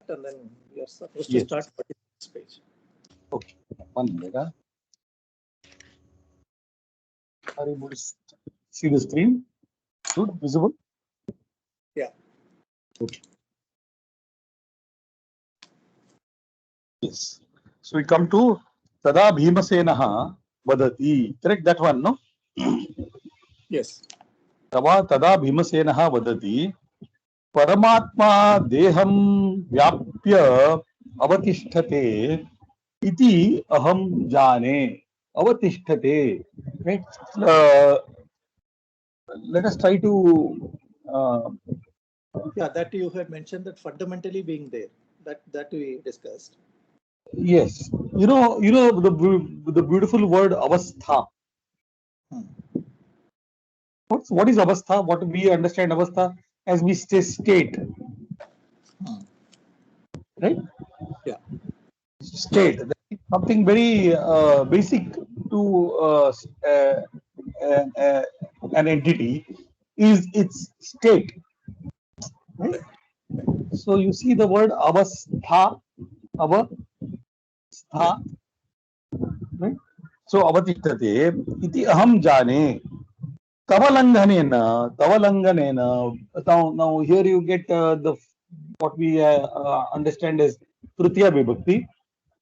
and then we are supposed to Yes. start this page. Okay, 1 minute. Are you able to see the screen? Good, visible? Yeah. Okay. Yes. So we come to Tada Bhimasenaha Vadati. Correct that one, no? Yes. Tada Bhimasenaha Vadati. Paramatma Deham Vyapya Avatisthate Iti Aham Jane. Avatisthate. Right? Let us try to Yeah, that you had mentioned that fundamentally being there. That we discussed. yes, you know the beautiful word avastha. What is avastha? What we understand avastha as we say state, right? Yeah. State. That is something very basic to an entity is its state. Right? So you see the word avastha, avastha, right? So avatisthate iti aham jane. Tavalanganena. Now here you get the what we understand as Tritiya Vibhakti,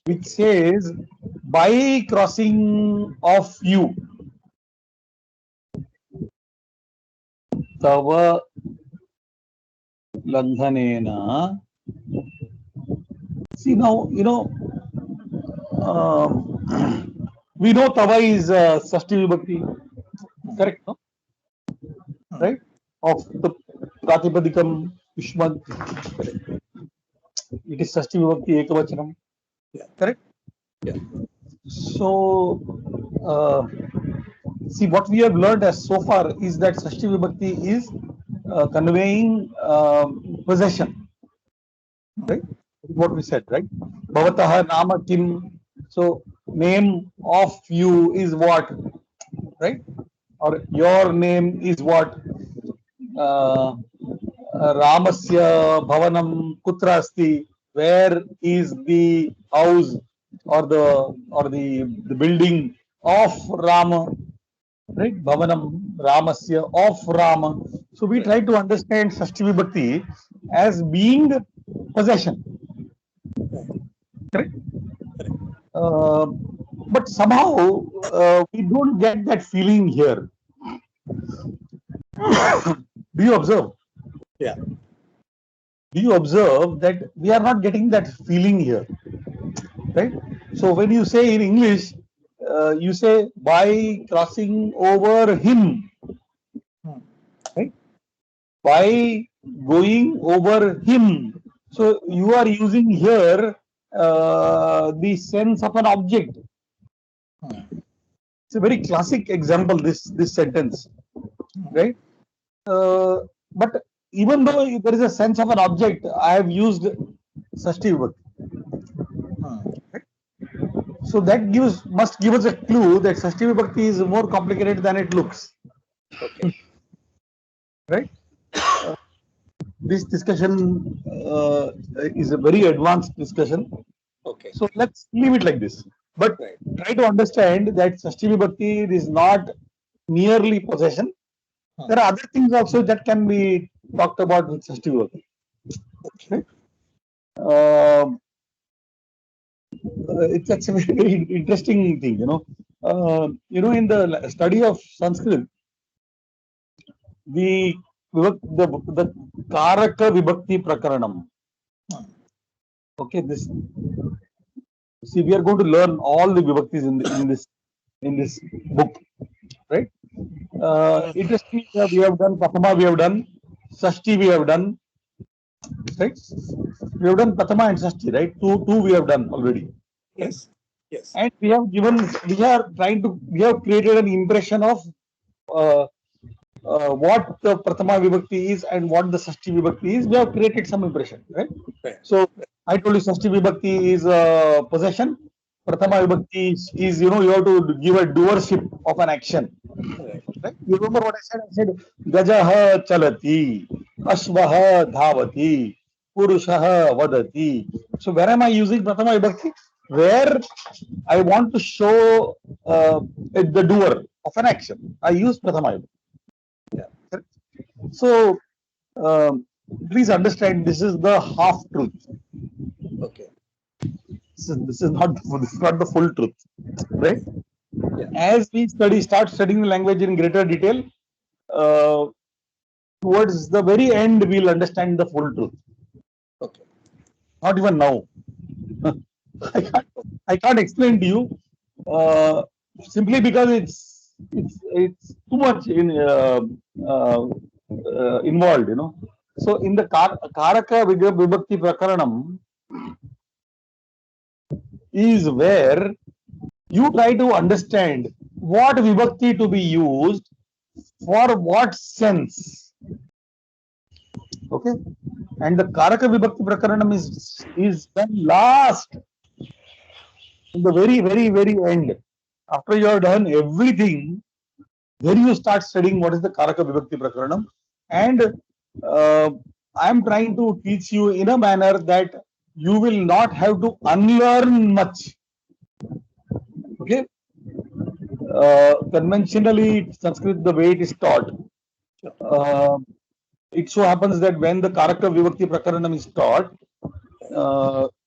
which says by crossing of you. Tava Langhanena. See now, we know Tava is Sashti Vibhakti, correct? No? Right? Of the Pratipadikam Yushmad. It is Sashti Vibhakti Ekavachanam. Yeah. Correct? Yeah. So, see what we have learned as so far is that Sashti Vibhakti is conveying possession. Right? What we said, right? Bhavataha nama kim. So, name of you is what? Right? Or your name is what? Ramasya bhavanam kutra asti. Where is the house or the building of Rama? Right? Bhavanam Ramasya of Rama. So we try to understand Sashti Vibhakti as being possession. Correct? But somehow we don't get that feeling here. Do you observe? Yeah. Do you observe that we are not getting that feeling here? Right? So when you say in English, you say by crossing over him, right? By going over him. So you are using here the sense of an object. It's a very classic example. This sentence, right? But even though there is a sense of an object, I have used Sashti Vibhakti. So that must give us a clue that Sashti Vibhakti is more complicated than it looks. Okay. Right? This discussion is a very advanced discussion. Okay. So let's leave it like this. But Right. try to understand that Sashti Vibhakti is not merely possession. There are other things also that can be talked about with Sashti Vibhakti. Okay. It's a very interesting thing, in the study of Sanskrit, the Karaka Vibhakti Prakaranam. Okay, see, we are going to learn all the Vibhaktis in this book, right? Interestingly, we have done Prathama, we have done Sashti, we have done, right? We have done Prathama and Sashti, right? Two we have done already. Yes. Yes. And we have created an impression of what the Prathama Vibhakti is and what the Sashti Vibhakti is. We have created some impression, right? Right. So I told you Sashti Vibhakti is possession. Prathama Vibhakti is you have to give a doership of an action. Right? You remember what I said? I said Gajaha chalati, Ashvaha dhavati, Purushaha vadati. So where am I using Prathama Vibhakti? Where I want to show the doer of an action. I use Prathama Vibhakti. Yeah. So please understand, this is the half truth. Okay. This is not the full truth, right? Yeah. As we start studying the language in greater detail, towards the very end, we'll understand the full truth. Okay. Not even now. I can't explain to you simply because it's too much involved, you know. So in the Karaka Vibhakti Prakaranam is where you try to understand what Vibhakti to be used for what sense. Okay, and the Karaka Vibhakti Prakaranam is done last, in the very end. After you have done everything, then you start studying what is the Karaka Vibhakti Prakaranam. And I am trying to teach you in a manner that you will not have to unlearn much. Okay. Conventionally, Sanskrit, the way it is taught, it so happens that when the Karaka Vibhakti Prakaranam is taught,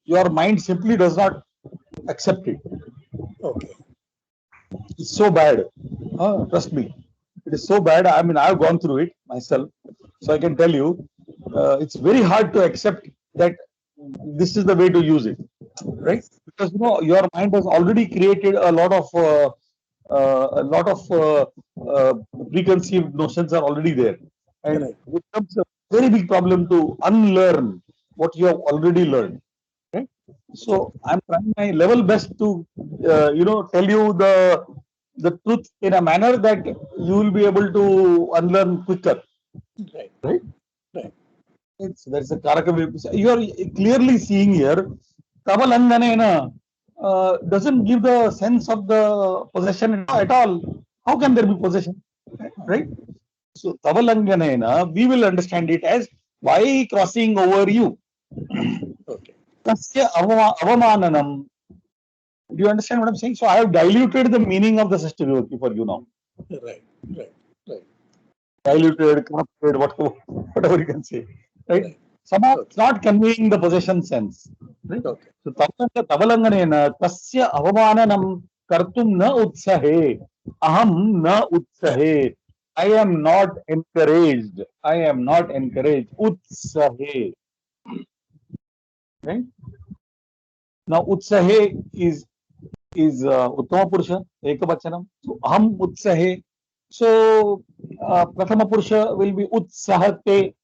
your mind simply does not accept it. Okay. It's so bad. Trust me, it is so bad. I mean, I've gone through it myself, so I can tell you, it's very hard to accept that this is the way to use it, right? Because you know your mind has already created a lot of preconceived notions are already there, and Right. it becomes a very big problem to unlearn what you have already learned. Right? So I'm trying my level best to tell you the truth in a manner that you will be able to unlearn quicker. Right. Right? Right. That's a Karaka. You are clearly seeing here, Tavalanganena doesn't give the sense of the possession at all. How can there be possession? Right? So Tavalanganena, we will understand it as by crossing over you. Okay. Tasya avamananam. Do you understand what I'm saying? So I have diluted the meaning of the Sashti Vibhakti for you now. Right. Right. Right. Diluted, corrupted, whatever you can say. Right? Somehow it's not conveying the possession sense. Right? Okay. So Tavalanganena tasya avamananam kartum na utsahe. Aham na utsahe. I am not encouraged. I am not encouraged. Utsahe. Right? Now utsahe is Uttama Purusha, Ekavachanam. So Aham Utsahe. So Prathama Purusha will be Utsahate.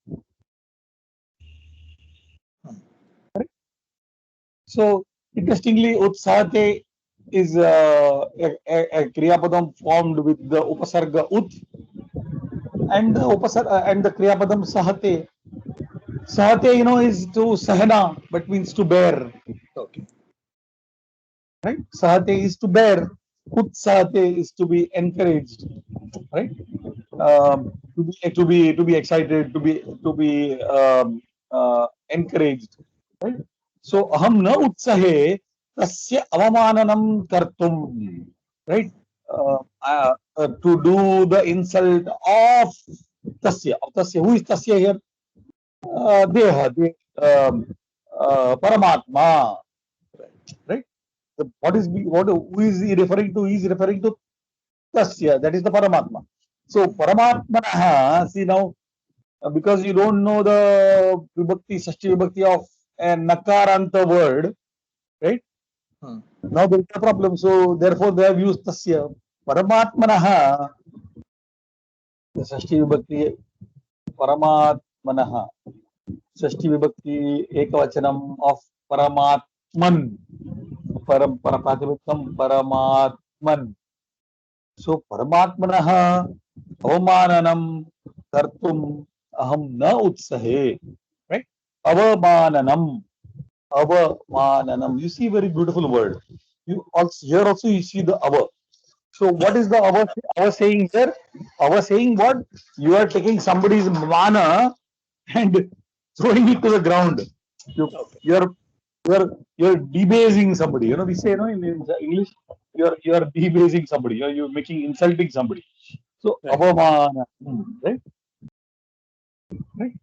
So interestingly, Utsahate is a Kriyapadam formed with the Upasarga Ut and the Kriyapadam Sahate. Sahate, you know, is to Sahana, but means to bear. Okay. Right? Sahate is to bear. Utsahate is to be encouraged. Right? To be excited, to be encouraged. Right? So aham na utsahe tasya avamananam kartum. Right? To do the insult of tasya. Of tasya. Who is tasya here? Deha. Paramatma. Right? Who is he referring to? He is referring to tasya. That is the Paramatma. So Paramatmanaha, see now, because you don't know the Vibhakti, Sashti Vibhakti of a Nakaranta word, right? Now there is a problem. So therefore they have used Tasya. Paramatmanaha, the Sashti Vibhakti, Paramatmanaha, Sashti Vibhakti, Ekavachanam of Paramatman, Parapratimikam, Paramatman. So Paramatmanaha, Avamananam, Kartum, Aham na utsahe. Right? Avamananam. Avamananam. You see, very beautiful word. You also here also you see the ava. So what is the ava saying here? Ava saying what? You are taking somebody's mana and throwing it to the ground. Okay. You're debasing somebody. We say, in English, you're debasing somebody. You're making insulting somebody. So, Right. avamana, right? Right.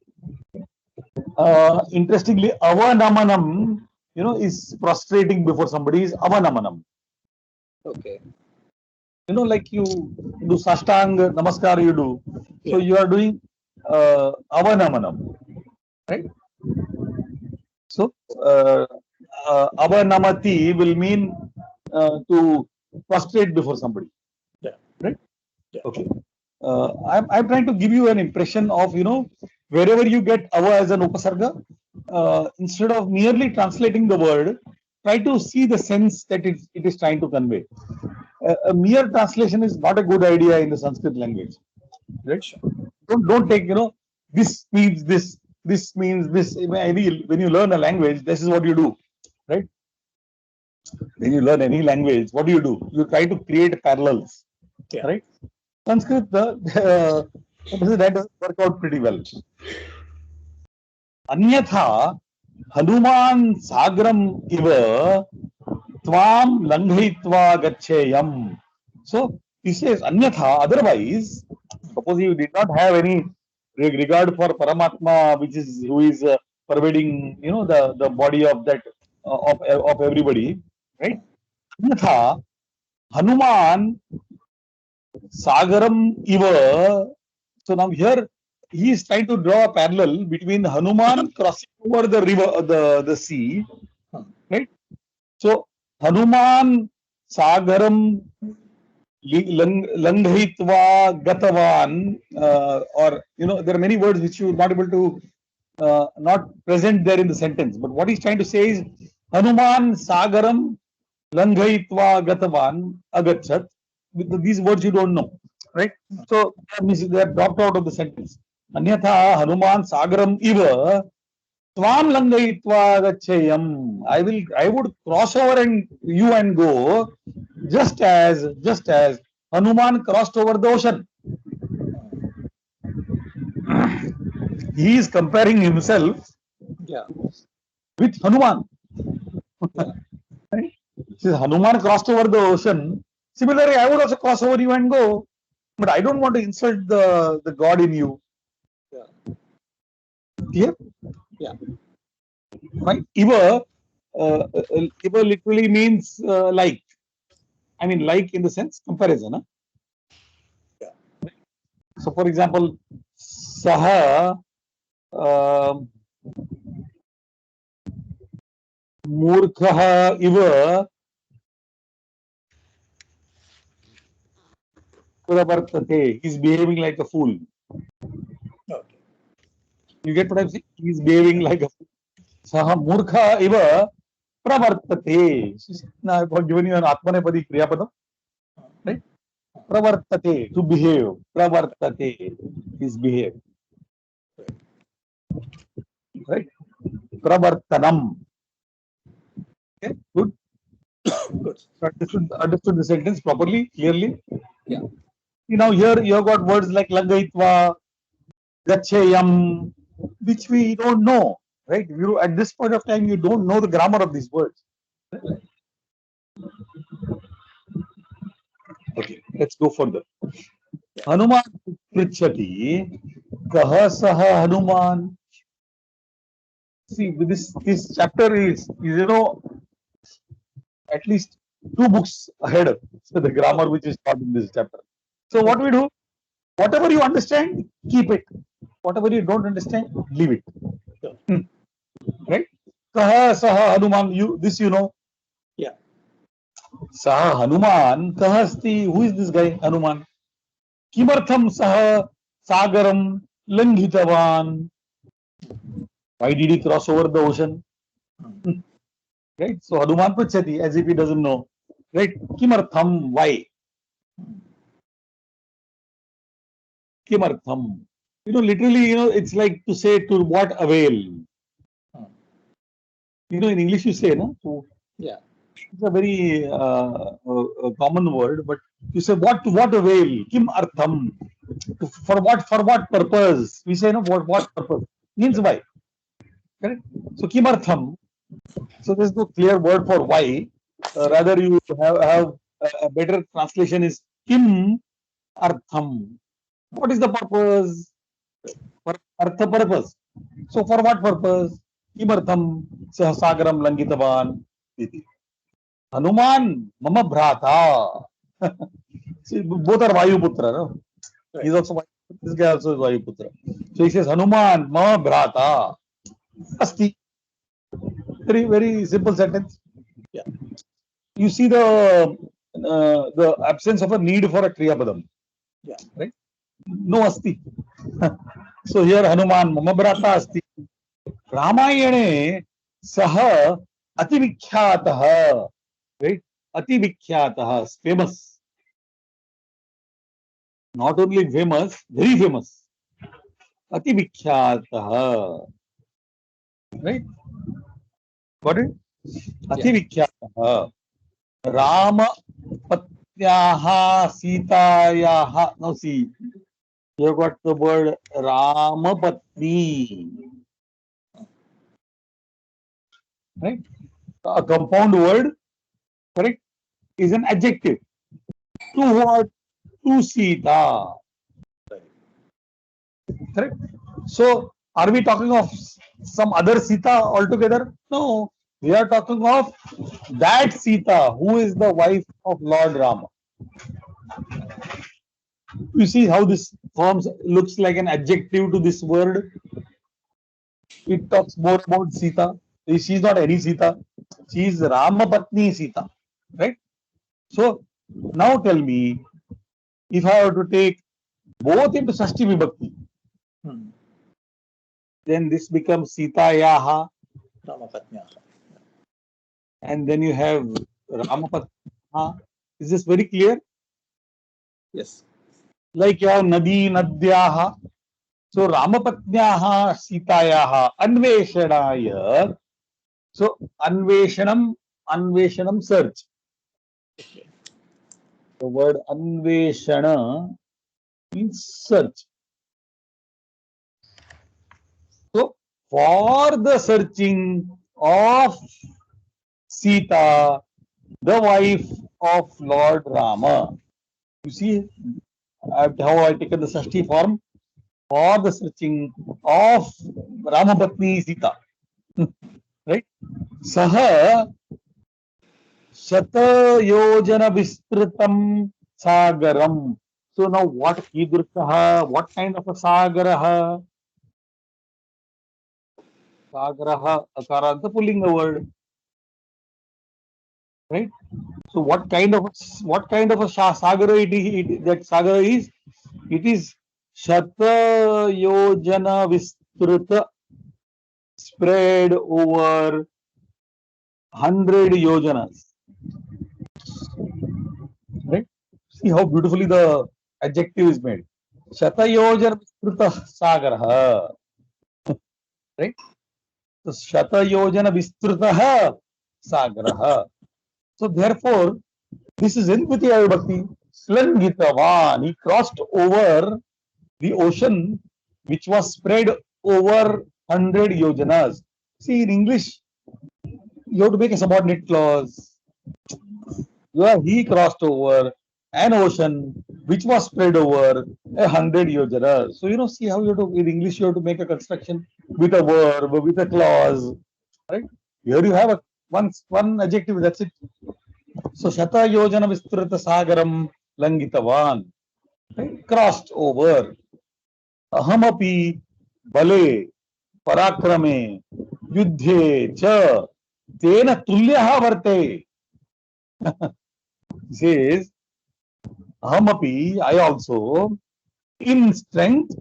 Interestingly, avanamanam, is prostrating before somebody is avanamanam. Okay. Like you do sashtang namaskar, you do. So Yeah. you are doing avanamanam, right? So avanamati will mean to prostrate before somebody, Yeah. right? Yeah. Okay. I'm trying to give you an impression of, wherever you get ava as an upasarga, instead of merely translating the word, try to see the sense that it is trying to convey. A mere translation is not a good idea in the Sanskrit language, right? Sure. Don't take, this means this means this. When you learn a language, this is what you do, right? When you learn any language, what do? You try to create parallels, Yeah. right? Sanskrit, that doesn't work out pretty well. Anyatha, Hanuman Sagram iva tvam langhitva gacheyam. So he says, Anyatha, otherwise, suppose you did not have any regard for Paramatma, who is pervading, the body of that of everybody, right? Anyatha, Hanuman Sagaram iva. So now here he is trying to draw a parallel between Hanuman crossing over the river, the sea, right? So Hanuman Sagaram Langhitva Gatavan, or there are many words which you are not able to not present there in the sentence. But what he's trying to say is Hanuman Sagaram Langhitva Gatavan Agachat. With these words you don't know, right? So they are dropped out of the sentence. Anyatha Hanuman Sagaram iva Tvam Langayitva Gachayam. I would cross over you and go, just as Hanuman crossed over the ocean. He is comparing himself Yeah. with Hanuman. Yeah. Right? Since Hanuman crossed over the ocean, similarly, I would also cross over you and go, but I don't want to insult the God in you. Yeah. Clear? Yeah. Right? Iva literally means like. I mean, like in the sense comparison. Huh? Yeah. So, for example, Saha Murkha iva Pravartate. He's behaving like a fool. Okay. You get what I'm saying? He's behaving like a fool. Saha Murkha iva Pravartate. Now, I've given you an Atmanepadi Kriyapadam. Right? Pravartate, to behave. Pravartate is behave. Right? Pravartanam. Okay, good. Good. So understood the sentence properly, clearly. Yeah. Now here you have got words like Lagaitva, Gacheyam, which we don't know. Right? At this point of time, you don't know the grammar of these words. Okay, let's go further. Hanuman Prichati, Kaha Saha Hanuman. See, this chapter is at least 2 books ahead of the grammar which is taught in this chapter. So what we do, whatever you understand, keep it. Whatever you don't understand, leave it. Sure. Right? Kaha Saha Hanuman, this you know. Yeah. Saha Hanuman, Kahasti, who is this guy, Hanuman? Kimartham Saha Sagaram Langhitavan. Why did he cross over the ocean? Right? So Hanuman Pachati, as if he doesn't know. Right? Kimartham, why? Kimartham. Literally, it's like to say to what avail. In English you say, no? So, Yeah. it's a very common word, but you say what to what avail? Kim artham. For what purpose? We say, no, what purpose? Means why? Correct? So kimartham. So there is no clear word for why. Rather, you have a better translation is kim artham. What is the purpose? Artha purpose. So for what purpose? Kimartham sahasagaram langitavan iti. Hanuman mama bhrata. See, both are Vayuputra, no? Right. He's also this guy also is Vayuputra. So he says Hanuman mama bhrata. Asti. Very very simple sentence. Yeah. You see the absence of a need for a kriya padam. Yeah. Right? No asti. So here Hanuman mama bhrata asti. रामायणे सह अतिविख्यातः, right? अतिविख्यातः, famous. Not only famous, very famous. अतिविख्यातः, right? Got it? अतिविख्यातः. रामपत्न्याः सीतायाः. Now see, you got the word Ramapatni, right? A compound word, correct, is an adjective. To what? To Sita. Correct? So, are we talking of some other Sita altogether? No. We are talking of that Sita who is the wife of Lord Rama. You see how this forms looks like an adjective to this word. It talks more about Sita. She is not any Sita. She is Ramapatni Sita. Right? So, now tell me, if I were to take both into Sashti Vibhakti, then this becomes Sitayaha, Ramapatnyaha. and then you have Ramapatnyaha. Is this very clear? Yes. Like you have Nadi, Nadyaha. So Ramapatnyaha, Sitayaha, Anveshanaya. So Anveshanam, search. Okay. The word Anveshana means search. So for the searching of Sita, the wife of Lord Rama. You see how I taken the Sashti form? For the searching of Ramapatni Sita. Right? Saha Shata Yojana Vistritam Sagaram. So now what Kidursaha? What kind of a Sagaraha? Sagaraha, Akaranta pulling a word. Right? So what kind of a Sagara that Sagara is? It is Shata Yojana Vistruta, spread over 100 yojanas. Right? See how beautifully the adjective is made. Shata Yojana Vistruta Sagara. Right? So Shata Yojana Vistruta Sagara. So therefore, this is in Dvitiya Vibhakti. Slangitavan. He crossed over the ocean which was spread over 100 yojanas. See, in English, you have to make a subordinate clause. He crossed over an ocean which was spread over 100 yojanas. So, see how you have to, in English, you have to make a construction with a verb, with a clause. Right? Here you have one adjective, that's it. So, Shata Yojana Vistrata Sagaram Langitavan. Right? Crossed over. Ahamapi Bale Parakrame Yuddhe Cha Tena Tulyaha Varte. Says Ahamapi, I also, in strength,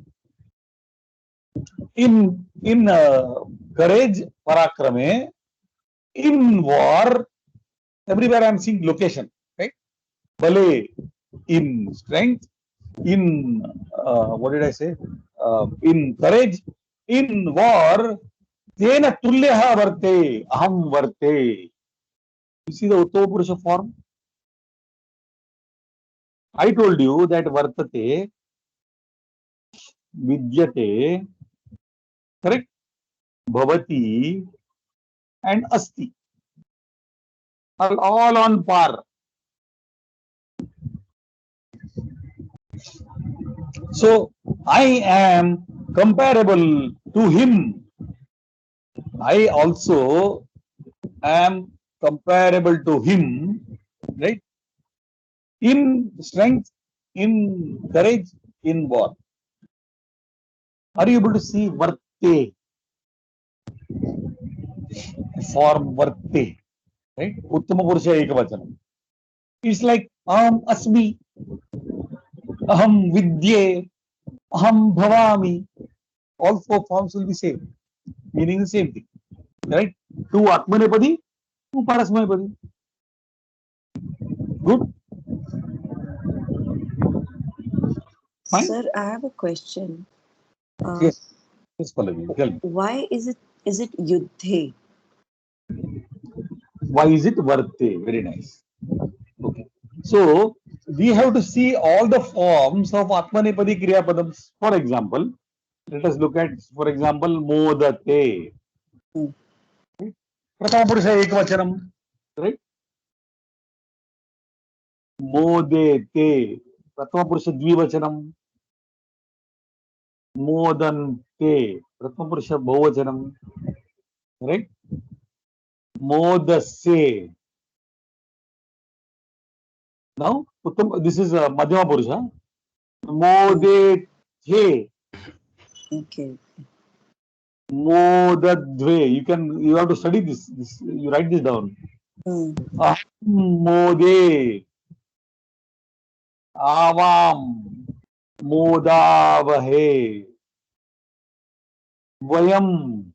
in courage, Parakrame, in war, everywhere I am seeing location, right? Bale, in strength, in what did I say? In courage, in war, Tena Tulyaha Varte, Aham Varte. You see the Uttama Purusha form? I told you that Vartate, Vidyate, correct? bhavati, and asti are all on par. So I am comparable to him. I also am comparable to him, right? In strength, in courage, in war. Are you able to see varte? Form varte, right? Uttama Purusha Ekavachanam. It's like aham asmi, aham vidye, aham bhavami. All four forms will be same, meaning the same thing, right? Two Atmanepadi, two Parasmapadi. Good? Fine? Sir, I have a question. Yes. Yes, Pallavi, tell me. Why is it yuddhe? Why is it varte? Very nice. Okay. So we have to see all the forms of Atmanepadi Kriya Padams. For example, let us look at, for example, modate. Hmm. Prathama Purusha Ekavachanam, right? Modete. Prathama Purusha Dvivachanam. Modante. Prathama Purusha Bahuvachanam, right? Modase. Now, this is Madhyama Purusha. Modete. Okay. Modadve. You have to study this. You write this down. Mode. Avam. Modavahe. Vayam.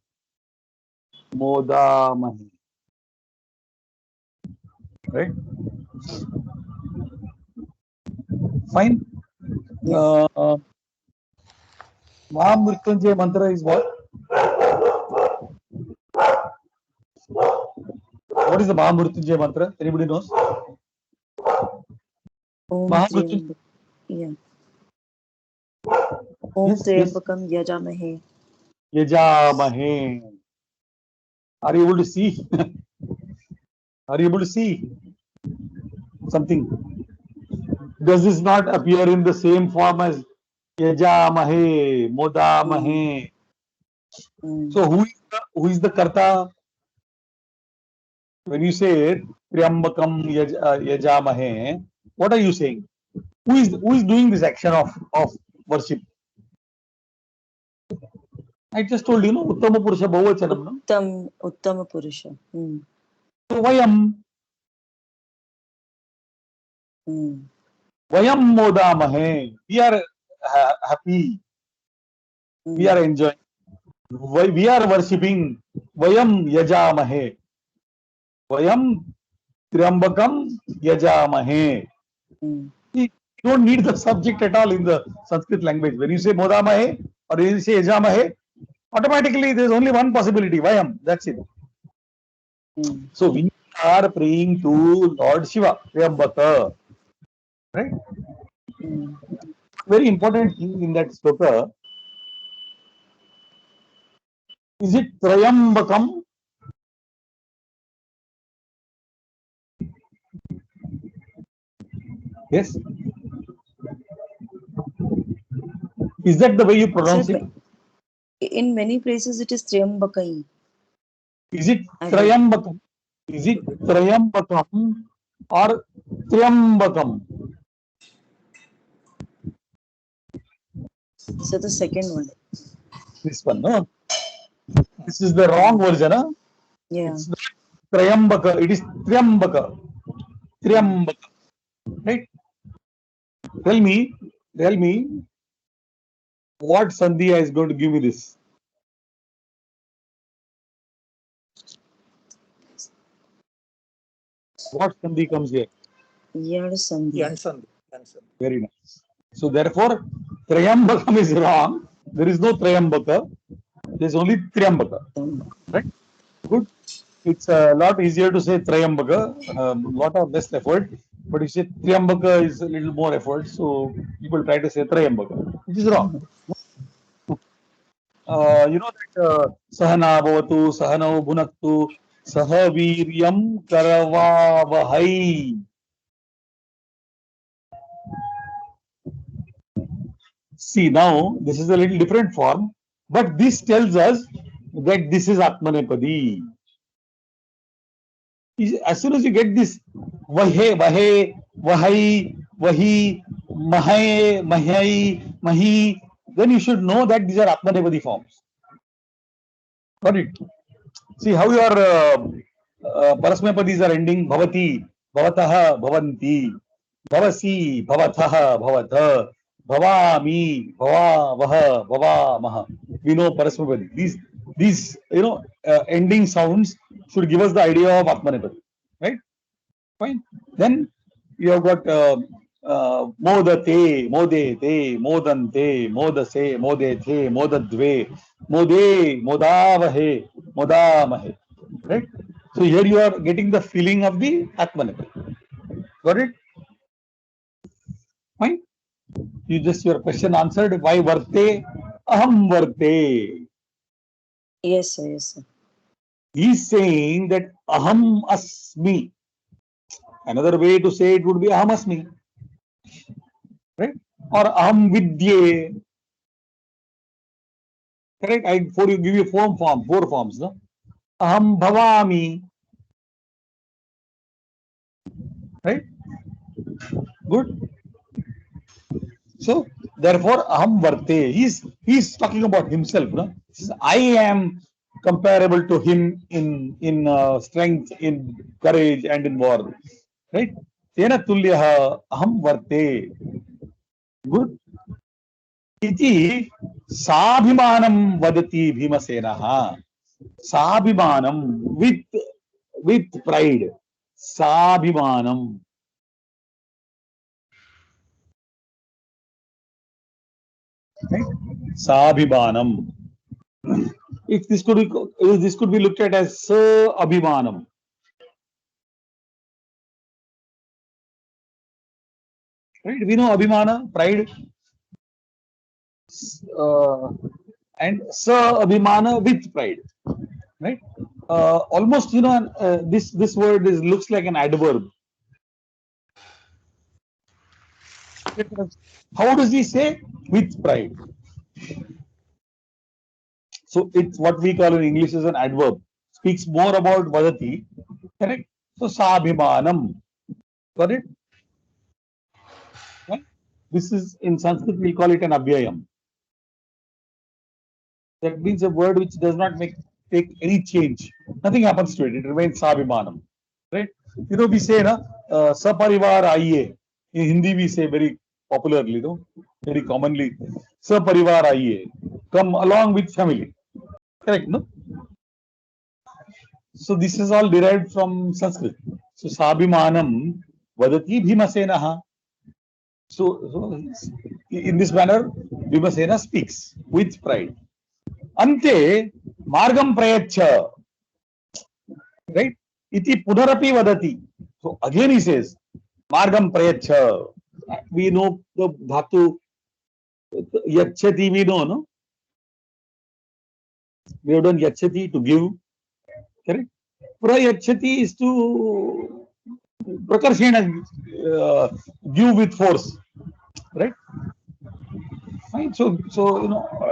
Modamahe. Right? Fine. Yes. Mahamrityunjaya mantra is what? What is the Mahamrityunjaya mantra? Anybody knows? Om Mahamrityunjaya. Yeah. Om Yes, yes. Triambakam Yajamahe. Yajamahe. Are you able to see? Are you able to see something? Does this not appear in the same form as Yajamahe, Modamahe? So who is the Karta? When you say Triambakam Yajamahe, what are you saying? Who is doing this action of worship? I just told you, no, Uttama Purusha Bahuvachanam, no? Uttama Purusha. So Vayam. Vayam Modamahe. We are happy. We are enjoying. We are worshipping. Vayam Yajamahe. Vayam Triambakam Yajamahe. You don't need the subject at all in the Sanskrit language. When you say Modamahe or when you say Yajamahe, automatically there is only one possibility, Vayam. That's it. So we are praying to Lord Shiva, Triambaka. Right? Very important thing in that sloka. Is it Trayambakam? Yes. Is that the way you pronounce it? In many places it is Triambakai. Is it Trayambakam? Is it Trayambakam or Triambakam? So the second one. This one, no? This is the wrong version, huh? Yeah. It's not Trayambaka, it is Triambaka. Triambaka. Right? Tell me, what Sandhya is going to give me this? What Sandhi comes here? Yad Sandhya. Very nice. So therefore, Trayambakam is wrong. There is no Trayambaka. There is only Triambaka. Right? Good. It's a lot easier to say Trayambaka, lot of less effort. But you say Triambaka is a little more effort. So people try to say Trayambaka, which is wrong. you know that Sahana Bhavatu, Sahano Bhunaktu, Sahaviryam Karavavahai. See, now this is a little different form, but this tells us that this is Atmanepadi. As soon as you get this Vahe, Vahe, Vahai, Vahi, Mahai, Mahai, Mahi, then you should know that these are Atmanepadi forms. Got it? See how your Parasmapadis are ending Bhavati, Bhavataha, Bhavanti, Bhavasi, Bhavathaha, Bhavatha, Bhavami, Bhavavaha, Bhavamaha. We know Parasmapadi. These ending sounds should give us the idea of Atmanepadi. Right? Fine. Then you have got Modate, Modete, Modante, Modase, Modethe, Modadve, Mode, Modavahe, Modamahe. Right? So here you are getting the feeling of the Atmanepadi. Got it? Fine. Your question answered. Why varte? Aham varte. Yes, sir. Yes, sir. He is saying that aham asmi. Another way to say it would be aham asmi. Right? Or aham vidye. Correct? Give you four forms. No? Aham bhavami. Right? Good. So therefore aham varte. He's talking about himself. No? He says, I am comparable to him in strength, in courage, and in war. Right? Tena tulyaha aham varte. Good. Iti sabhimanam vadati Bhimasenaha. Sabhimanam with pride. Sabhimanam. Right? Sabhimanam. If this could be looked at as Sa Abhimanam. Right? We know Abhimana, pride. And Sa Abhimana with pride. Right? Almost, this word looks like an adverb. How does he say? With pride. So it's what we call in English as an adverb. Speaks more about vadati. Correct? So sabhimanam. Got it? Right? This is in Sanskrit we call it an abhyayam. That means a word which does not take any change. Nothing happens to it. It remains sabhimanam. Right? We say saparivar aiye. In Hindi we say very popularly, very commonly, saparivar aiye. Come along with family. Correct, no? So this is all derived from Sanskrit. So sabhimanam vadati Bhimasenaha. So in this manner, Bhimasena speaks with pride. Ante margam prayacha. Right? Iti punarapi vadati. So again he says, margam prayacha. We know the dhatu yachati, we know, no? We have done yachati to give. Correct? Prayachati is to prakarshena, give with force. Right? Fine. So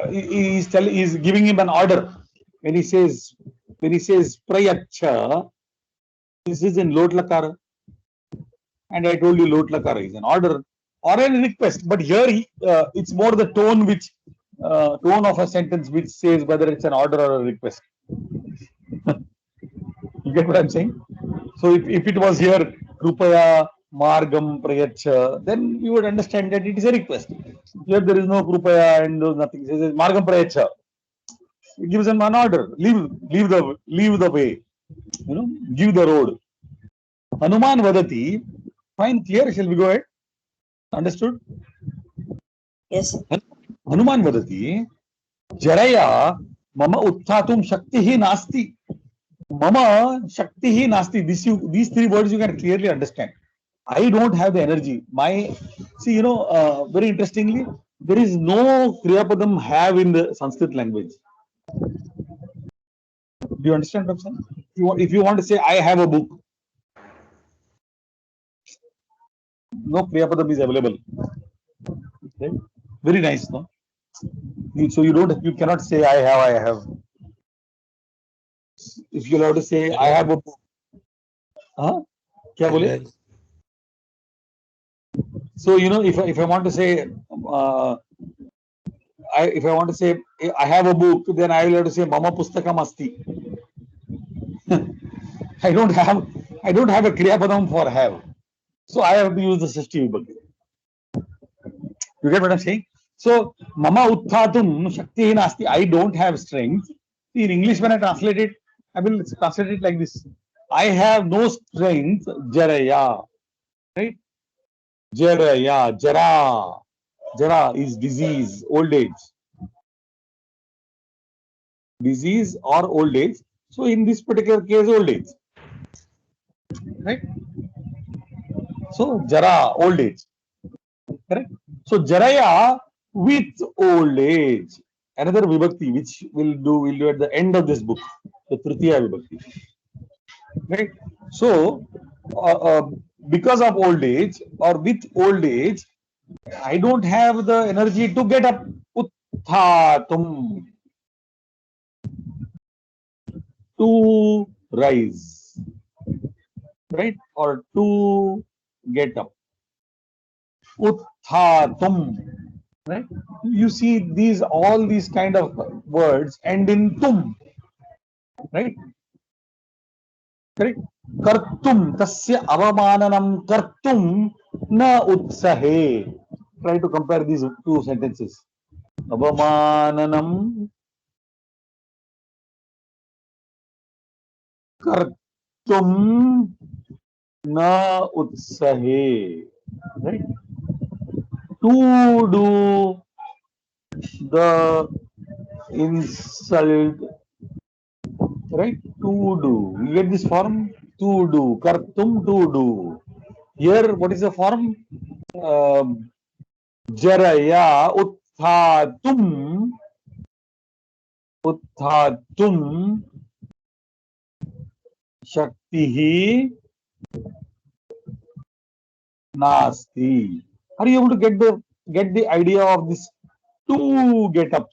he's giving him an order. When he says prayacha, this is in lot lakara. And I told you lot lakara is an order or a request. But here it's more the tone tone of a sentence which says whether it's an order or a request. You get what I'm saying? So if it was here krupaya margam prayacha, then you would understand that it is a request. Here there is no krupaya and nothing. It says margam prayacha. It gives him an order. Leave the way. Give the road. Hanuman vadati. Fine, clear. Shall we go ahead? Understood? Yes. Hanuman vadati. Jaraya mama utthatum shaktihi nasti. Mama shaktihi nasti. These three words you can clearly understand. I don't have the energy. Very interestingly, there is no Kriyapadam have in the Sanskrit language. Do you understand what I'm saying? If you want to say, I have a book, no Kriyapadam is available. Okay? Very nice, no? So you cannot say, I have. If you're allowed to say, I have a book. Huh? Kya bole? So, if I want to say, if I want to say, I have a book, then I will have to say, Mama Pustakam Asti. I don't have a Kriyapadam for have. So I have to use the Shashti Vibhakti. You get what I'm saying? So, Mama Utthatum Shakti Nasti. I don't have strength. In English, when I translate it, I will translate it like this. I have no strength, Jaraya. Right? Jaraya, Jara. Jara is disease, old age. Disease or old age. So, in this particular case, old age. Right? So, Jara, old age. Correct? So, Jaraya with old age. Another Vibhakti which we'll do at the end of this book, the Tritiya Vibhakti. Right? So, because of old age or with old age, I don't have the energy to get up. Utthatum. To rise. Right? Or to get up. Utthatum. Right? You see all these kind of words end in tum. Right? Correct? Kartum, tasya avamananam kartum na utsahe. Try to compare these two sentences. Avamananam kartum na utsahe. Right? To do the insult. Right? To do. You get this form? To do. Kartum, to do. Here, what is the form? Jaraya utthatum shaktihi nasti. Are you able to get the idea of this to get up?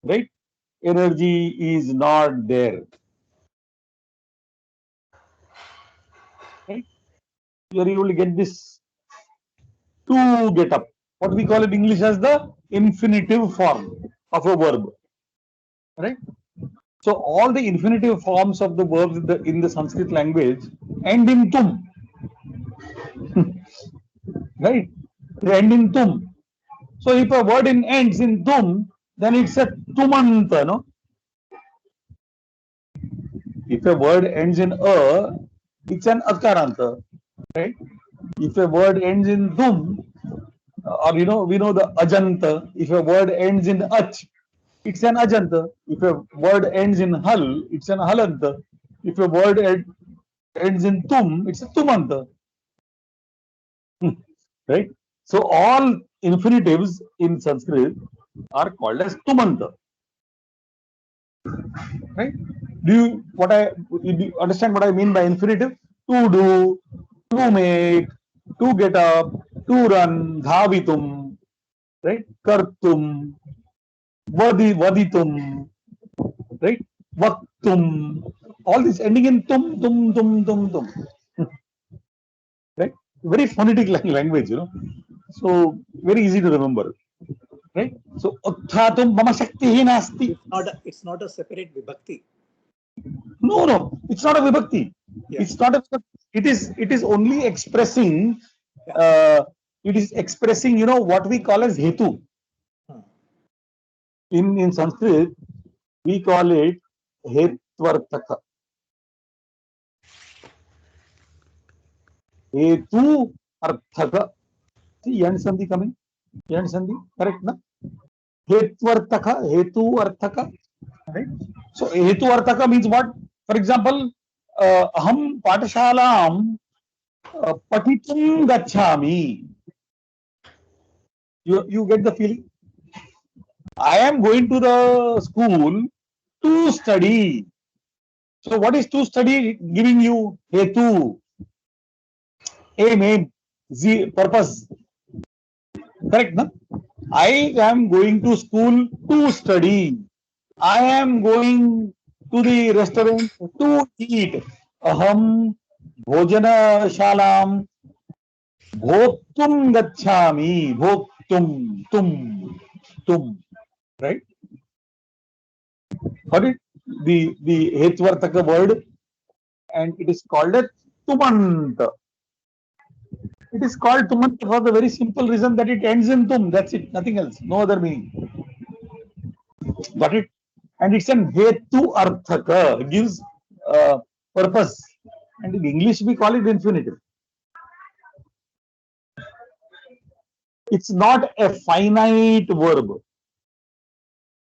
Right? Energy is not there. Right? You are able to get this to get up. What we call in English as the infinitive form of a verb. Right? So all the infinitive forms of the verbs in the Sanskrit language end in tum. Right? They end in tum. So if a word ends in tum, then it's a tumanta, no? If a word ends in it's an akaranta, right? If a word ends in dum, or we know the ajanta. If a word ends in ach, it's an ajanta. If a word ends in hal, it's an halanta. If a word ends in tum, it's a tumanta. Right? So all infinitives in Sanskrit are called as tumanta. Right? Do you understand what I mean by infinitive? To do, to make, to get up, to run, dhavitum, right? Kartum, vaditum, right? Vaktum, all this ending in tum. Right? Very phonetic language, So very easy to remember. Right? So utthatum mama shaktihi nasti. It's not a separate vibhakti. No, it's not a vibhakti. Yeah. It's not a. It is only expressing. It is expressing, what we call as hetu. In Sanskrit, we call it hetvartaka. Hetu arthaka. See, end sandhi coming. End sandhi, correct, na? Hetvartaka, hetu arthaka. Right? So hetu arthaka means what? For example, aham patashalam patitum gacchami. You get the feeling? I am going to the school to study. So what is to study giving you? Hetu, aim, purpose. Correct, no? I am going to school to study. I am going to the restaurant to eat. Aham bhojanashalam bhoktum gacchami. Bhoktum, tum, right? Got it? The Hetvartaka word, and it is called a tumant. It is called tumant for the very simple reason that it ends in tum. That's it, nothing else, no other meaning. Got it? And it's an hetu arthaka. It gives purpose. And in English we call it infinitive. It's not a finite verb.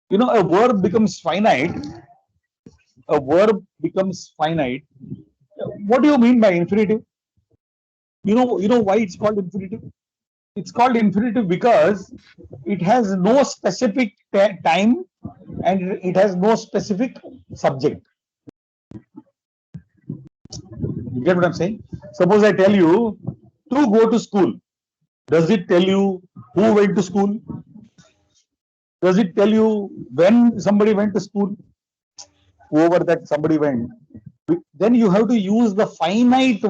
You know, a verb becomes finite. A verb becomes finite. What do you mean by infinitive? You know why it's called infinitive? It's called infinitive because it has no specific time and it has no specific subject. You get what I'm saying? Suppose I tell you to go to school. Does it tell you who went to school? Does it tell you when somebody went to school? Whoever that somebody went. Then you have to use the finite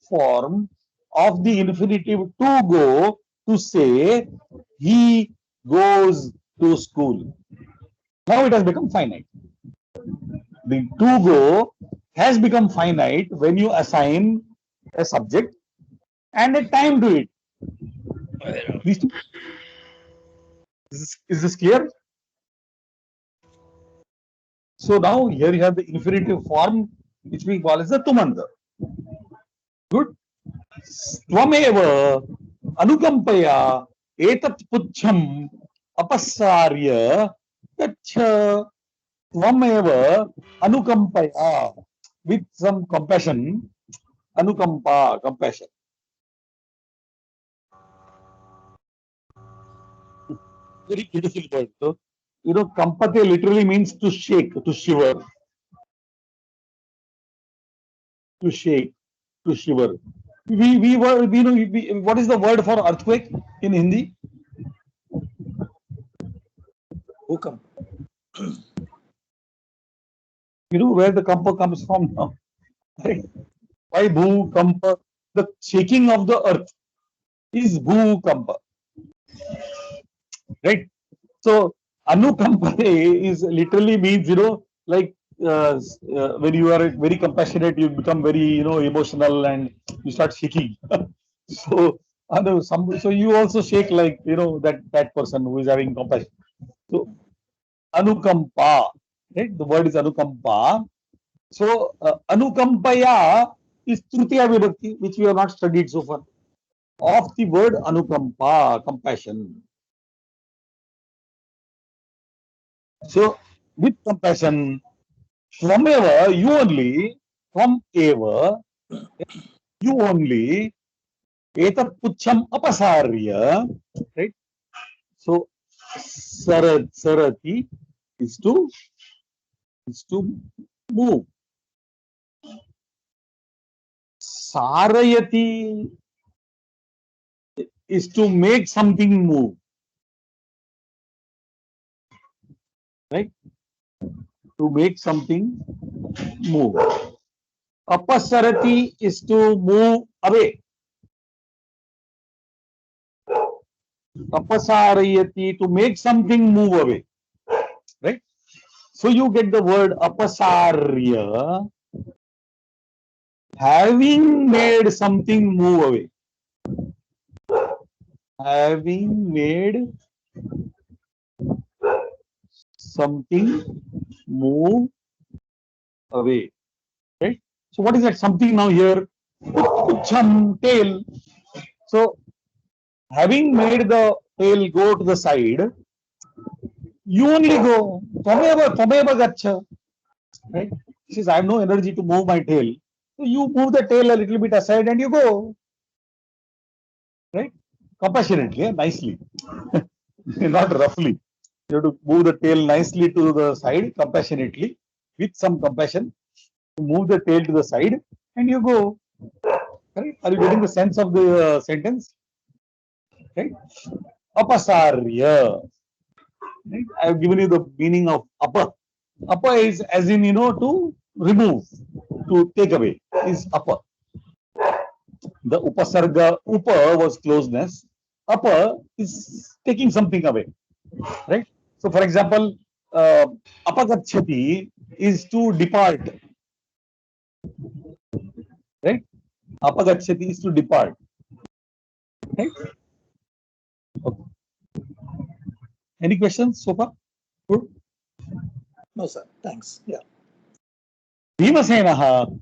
form of the infinitive to go to say he goes to school. Now it has become finite. The to go has become finite when you assign a subject and a time to it. Is this clear? So now here you have the infinitive form which we call as the tumanta. Good. Tvameva anukampaya etat puchham apasarya tacha. Tvameva anukampaya, with some compassion. Anukampa, compassion. Very beautiful word. So, you know, kampate literally means to shake, to shiver. To shake, to shiver. What is the word for earthquake in Hindi? Bhukam. You know where the kampa comes from now? Right? Why bhukampa? The shaking of the earth is bhukampa. Right? So anukampate is literally means, you know, like when you are very compassionate, you become very, you know, emotional and you start shaking. So so you also shake like, you know, that person who is having compassion. So anukampa, right? The word is anukampa. So anukampaya is tritiya vibhakti, which we have not studied so far, of the word anukampa, compassion. So with compassion, Tvameva, you only, Tvameva, you only, etat puchham apasarya, right? So sarati is to move. Sarayati is to make something move, right? To make something move. Apasarati is to move away. Apasarayati, to make something move away, right? So you get the word apasarya, having made something move away. Having made something move away, right? So what is that something now here? Puchham, tail. So having made the tail go to the side, you only go. Tvameva gaccha, right? He says, I have no energy to move my tail. So you move the tail a little bit aside and you go, right? Compassionately, nicely, not roughly. You have to move the tail nicely to the side, compassionately, with some compassion. Move the tail to the side, and you go. Right? Are you getting the sense of the sentence? Right? Apasarya. Right? I have given you the meaning of apa. Apa is as in, to remove, to take away, is apa. The upasarga, upa was closeness. Apa is taking something away. Right? So, for example, apagachati is to depart. Right? Apagachati is to depart. Right? Okay. Any questions so far? Good. No, sir. Thanks. Yeah. Bhimasenaha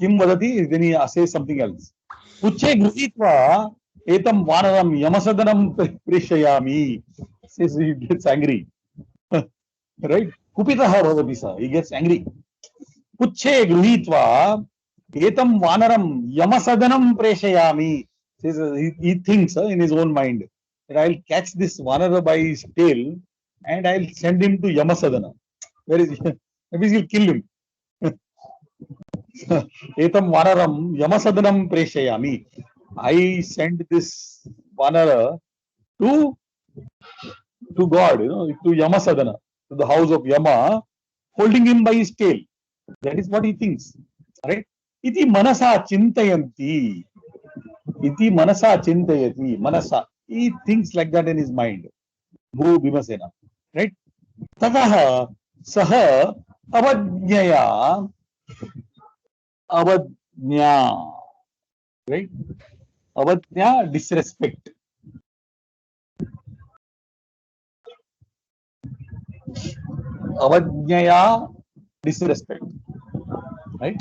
kim vadati, then he says something else. Puche grihitva etam vanaram yamasadanam prishayami. Says he gets angry. Right? Kupitaha bhavati sa. He gets angry. Puche grihitva etam vanaram yamasadanam preshayami. Says he thinks in his own mind that I'll catch this vanara by his tail and I'll send him to Yamasadana. Where is he? Maybe he'll kill him. Etam vanaram Yamasadanam preshayami. I send this vanara to God, to Yamasadana, to the house of Yama, holding him by his tail. That is what he thinks. Right? Iti manasa chintayanti. Iti manasa chintayati. Manasa. He thinks like that in his mind. Bhu Bhimasena. Right? Tataha saha avajnaya. Avajnya. Right? Avajnya, disrespect. Avajnaya, disrespect. Right?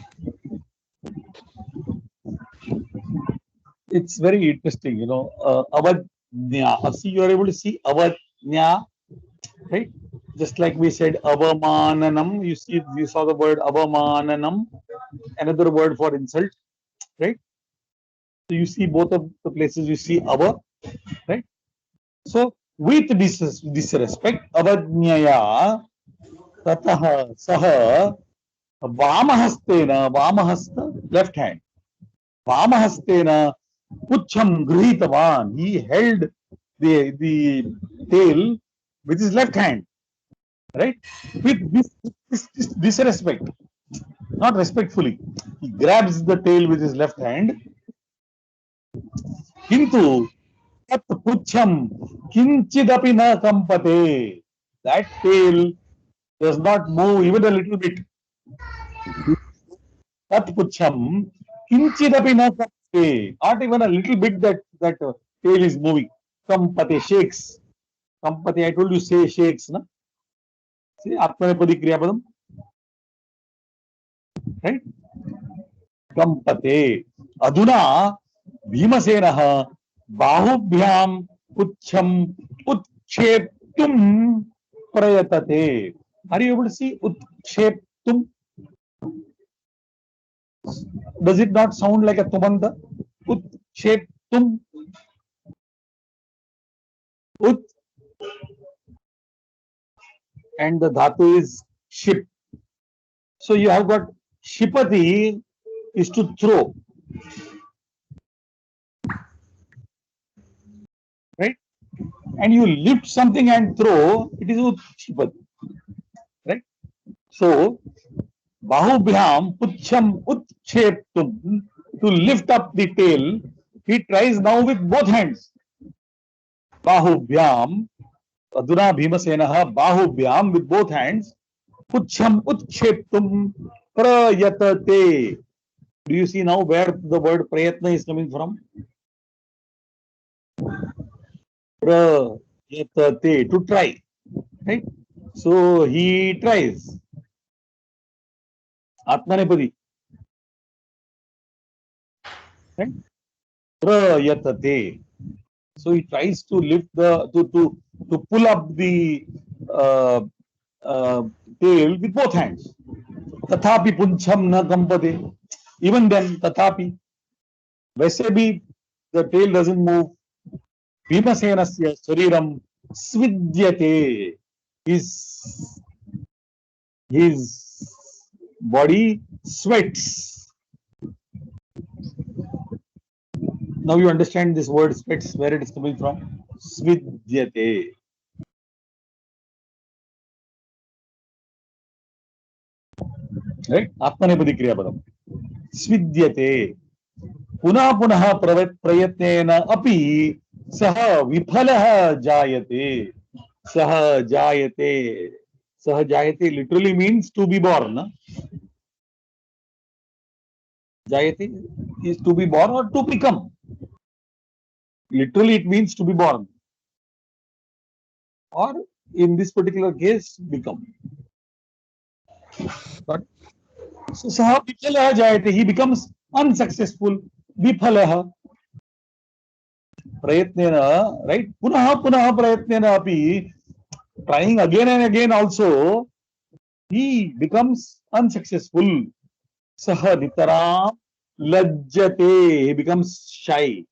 It's very interesting, avajnya. See, you are able to see avajnya, right? Just like we said avamananam, you saw the word avamananam, another word for insult, right? So you see both of the places you see ava, right? So with disrespect, avajnaya, tataha saha vamahastena, vamahasta, left hand, vamahastena pucham grihitavan. He held the tail with his left hand, right? With this disrespect, not respectfully. He grabs the tail with his left hand. Kintu tat pucham kinchidapi na kampate. That tail does not move even a little bit. Tat pucham kinchidapi na kampate. Not even a little bit that tail is moving. Kampate, shakes. Kampate, I told you, say shakes, na? See, Atmanepadi Kriyapadam. Right? Kampate. Aduna Bhimasenaha Bahubhyam Pucham Utcheptum Prayatate. Are you able to see Utcheptum? Does it not sound like a tumanda? Utcheptum. Ut. And the dhatu is ship. So you have got shipati is to throw. Right? And you lift something and throw, it is utshipati. Right? So Bahubhyam Pucham Utcheptum, to lift up the tail, he tries now with both hands. Bahubhyam, Aduna Bhimasenaha Bahubhyam, with both hands, Pucham Utcheptum Prayatate. Do you see now where the word Prayatna is coming from? Prayatate, to try. Right? So he tries. Atmanepadi. Right? Prayatate. So he tries to lift to pull up the tail with both hands. Tathapi puncham na kampate. Even then, tathapi. Vaise bhi, the tail doesn't move. Bhimasenasya shariram Svidyate. His body sweats. Now you understand this word sweats, where it is coming from. Svidyate. Right? Atmanepadi kriyapadam. Svidyate. पुनः पुनः प्रयत्नेन अपि सः विफलः जायते. सः जायते. सः जायते literally means to be born. Jayate is to be born or to become. Literally it means to be born. Or in this particular case, become. But so saha viphalah jayate, he becomes unsuccessful. Viphalah. Prayatnena, right? Punaha punaha prayatnena api, trying again and again also, he becomes unsuccessful. Saha nitaram lajjate, he becomes shy.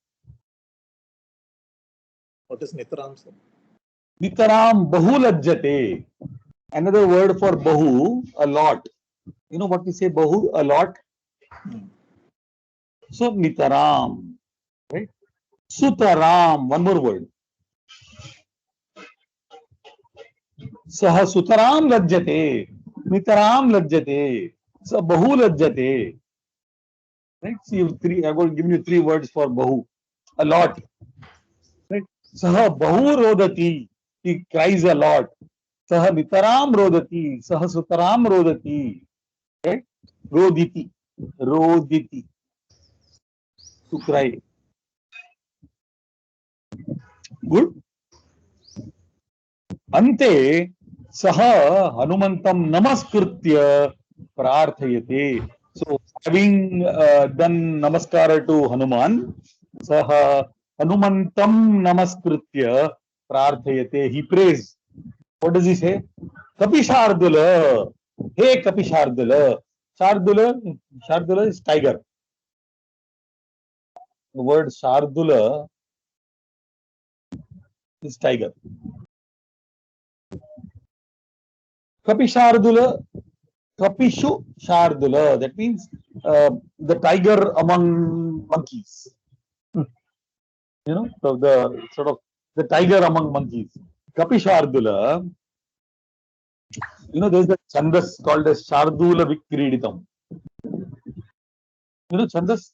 What is Nitaram, sir? Nitaram bahu lajjate. Another word for bahu, a lot. You know what we say bahu, a lot? So nitaram, right? Sutaram, one more word. Saha sutaram lajjate. Nitaram lajjate. So bahu lajjate. Right? See, I'm going to give you three words for bahu. A lot. Right? Saha bahu rodati. He cries a lot. Saha nitaram rodati. Saha sutaram rodati. Right? Roditi. Roditi. To cry. Good. Ante saha hanumantam namaskritya prarthayate. So having done namaskara to Hanuman, saha hanumantam namaskritya prarthayate. He prays. What does he say? Kapishardula. Hey Kapishardula. Shardula. Shardula is tiger. The word Shardula is tiger. Kapishardula, Kapishu Shardula. That means the tiger among monkeys. You know, so the sort of the tiger among monkeys. Kapishardula. You know, there's a chandas called as Shardula Vikriditam. You know chandas?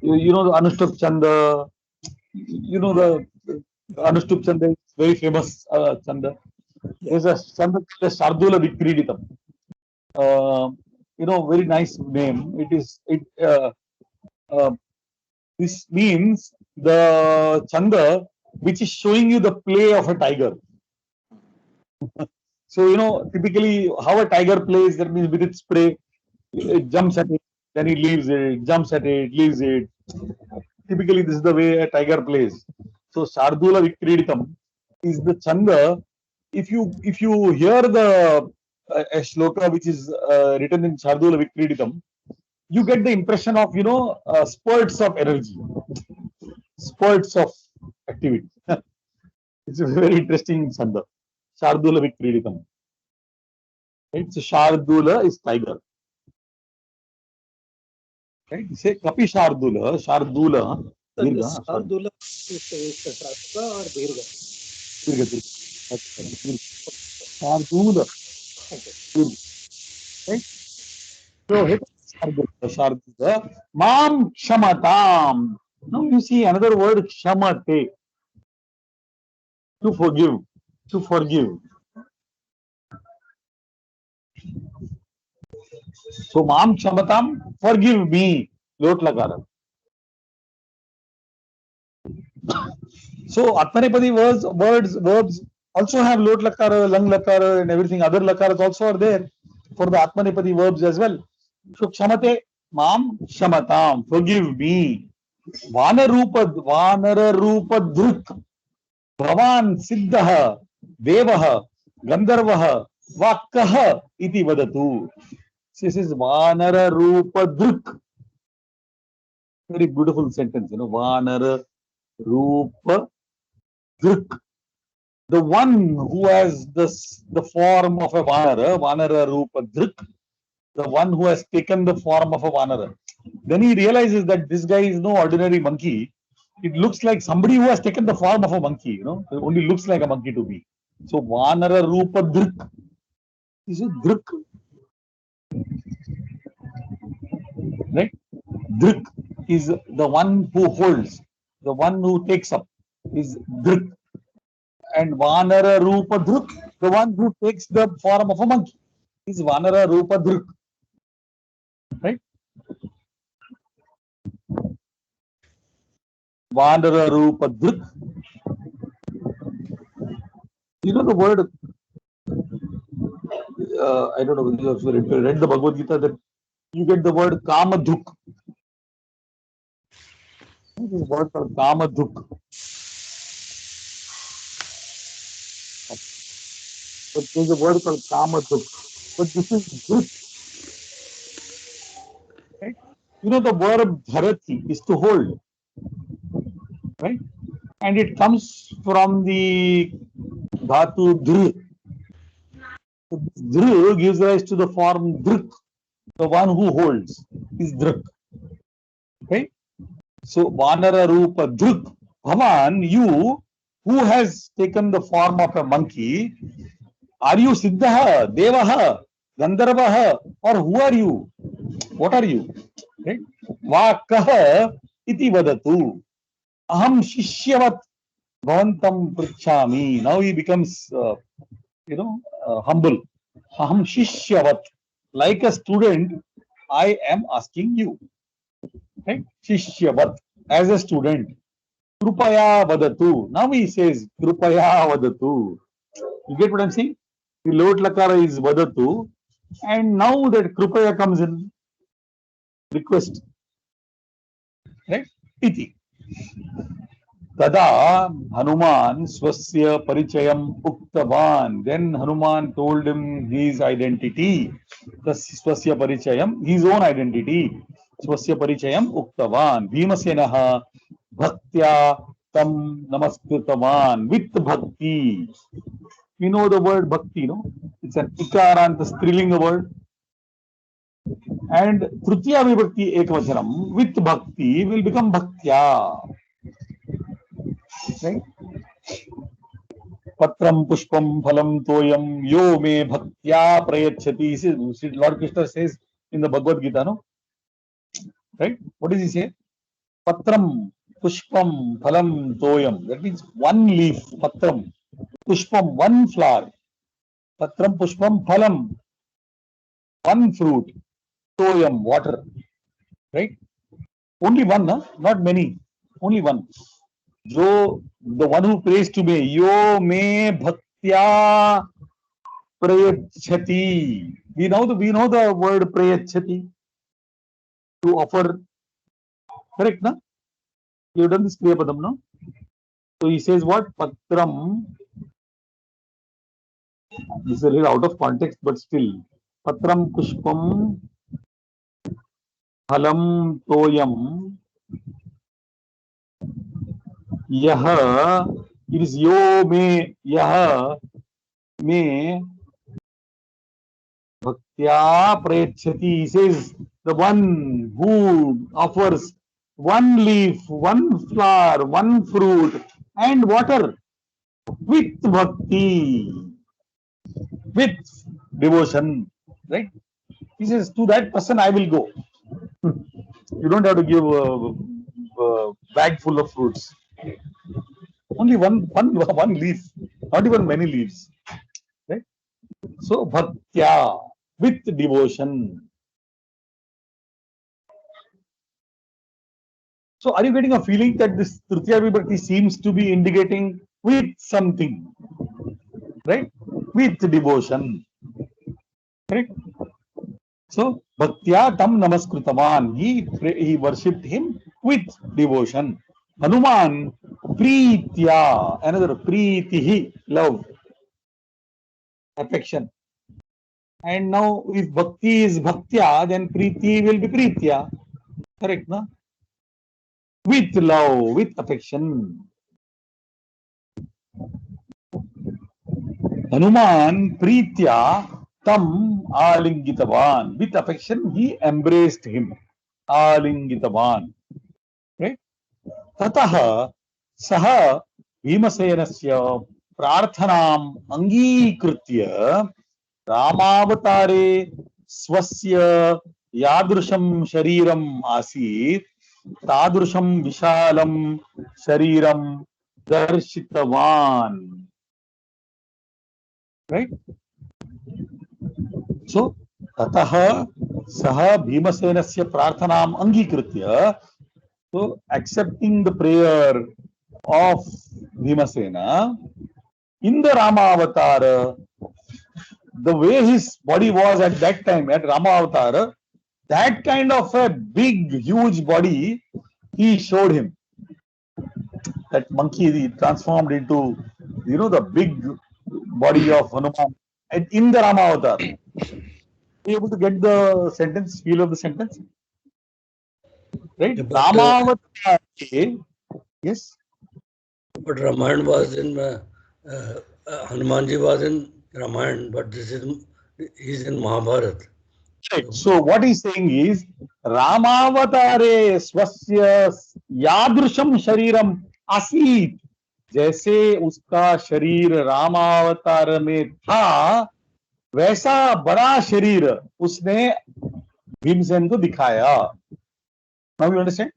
You know the Anushtup Chanda. You know the Anushtup Chanda is very famous Chanda. There's a Chanda called as Shardula Vikriditam. You know, very nice name. This means the Chanda which is showing you the play of a tiger. So, you know, typically how a tiger plays, that means with its prey, it jumps at it, then it leaves it, jumps at it, leaves it. Typically, this is the way a tiger plays. So, Shardula Vikriditam is the Chanda. If you hear the a shloka which is written in Shardula Vikriditam, you get the impression of, you know, spurts of energy, spurts of activity. It's a very interesting Chanda. Shardula Vikriditam. Right? So Shardula is tiger. Right? You say Kapi Shardula, Shardula. This Shardula is Shastra or Dirga? Dirga. Shardula. Right? So Shardula. Mam Shamatam. Now you see another word, Shamate. To forgive. To forgive. So Mam Shamatam, forgive me. Lot Lakara. So Atmanepadi verbs also have lot lakara, lang lakara, and everything. Other lakaras also are there for the Atmanepadi verbs as well. So Kshamate, Mam Shamatam, forgive me. Vanara Rupa Druk, Bhavan Siddhaha, Devaha, Gandharvaha, Vakkaha iti vadatu. This is Vanara Rupa Druk. Very beautiful sentence, Vanara Rupa Drik. The one who has the form of a Vanara Rupa Drik, the one who has taken the form of a Vanara. Then he realizes that this guy is no ordinary monkey. It looks like somebody who has taken the form of a monkey, It only looks like a monkey to me. So Vanara Rupa Drik. Is it Drik? Right? Drik is the one who holds, the one who takes up is Drik. And Vanara Rupa Drik, the one who takes the form of a monkey, is Vanara Rupa Drik. Right? Vanara Rupa Drik. You know the word, I don't know whether you have read the Bhagavad Gita, that you get the word Kamaduk. This is word called Kamaduk. But there's a word called Kamaduk. But this is Drik. Right? The verb Dharati is to hold. Right? And it comes from the Dhatu Dhr. So this Dhr gives rise to the form Drik. The one who holds is Drik. Okay? So Vanara Rupa Drik. Bhavan, you who has taken the form of a monkey, are you Siddhaha, Devaha, Gandharvaha, or who are you? What are you? Right? Vakaha iti vadatu. Aham shishyavat bhavantam prichhami. Now he becomes, humble. Aham shishyavat. Like a student, I am asking you. Right? Shishyavat. As a student. Krupaya vadatu. Now he says, Krupaya vadatu. You get what I'm saying? The Lot Lakara is vadatu. And now that Krupaya comes in, request. Right? Iti. Tada Hanuman swasya parichayam uktavan. Then Hanuman told him his identity. The swasya parichayam, his own identity. Swasya parichayam uktavan. Bhimasenaha bhaktya tam namaskutavan. With bhakti. We know the word bhakti, no? It's an ikaranta strilinga word. And tritiya vibhakti ekvachanam with bhakti will become bhaktya. Right? Patram pushpam phalam toyam yo me bhaktya prayachati. Lord Krishna says in the Bhagavad Gita, no? Right? What does he say? Patram pushpam phalam toyam. That means one leaf, patram. Pushpam, one flower. Patram pushpam phalam. One fruit. Toyam, water. Right? Only one, huh? Not many. Only one. Jo, the one who prays to me, yo me bhaktya prayachati. We know the word prayachati, to offer. Correct, na? You've done this Kriya Padam, no? So he says what? Patram. This is a little out of context, but still. Patram pushpam phalam toyam. Yaha, it is yo me, yaha me bhaktya prayachati. He says the one who offers one leaf, one flower, one fruit, and water with bhakti, with devotion. Right? He says, to that person I will go. You don't have to give a bag full of fruits. Only one leaf, not even many leaves. Right? So bhaktya, with devotion. So are you getting a feeling that this Tritiya Vibhakti seems to be indicating with something, right? With devotion. Correct? So bhaktya tam namaskutavan. He worshipped him with devotion. Hanuman preetya, another preetihi, love, affection. And now if bhakti is bhaktya, then preeti will be preetya. Correct, no? with love, with affection. Hanuman Pritya Tam Alingitavan. With affection, he embraced him. Alingitavan. Right? Tataha Saha Bhimasenasya Prarthanam Angikritya Ramavatare Swasya Yadrusham Shariram Asit Tadrusham Vishalam Shariram Darshitavan. Right? So, Tataha Saha Bhimasenasya Prarthanam Angikritya. So, accepting the prayer of Bhimasena, in the Rama Avatar, the way his body was at that time, at Rama Avatar, that kind of a big, huge body, he showed him. That monkey he transformed into, the big body of Hanuman in the Rama Avatar. Are you able to get the sentence, feel of the sentence? Right? Yeah, Rama Avatar, yes? But Ramayana was in Hanumanji was in Ramayana, but he's in Mahabharata. Right. So what he's saying is रामावतारे स्वस्य यादृशम शरीरम आसीत, जैसे उसका शरीर रामावतार में था वैसा बड़ा शरीर उसने भीमसेन को दिखाया. Now you understand?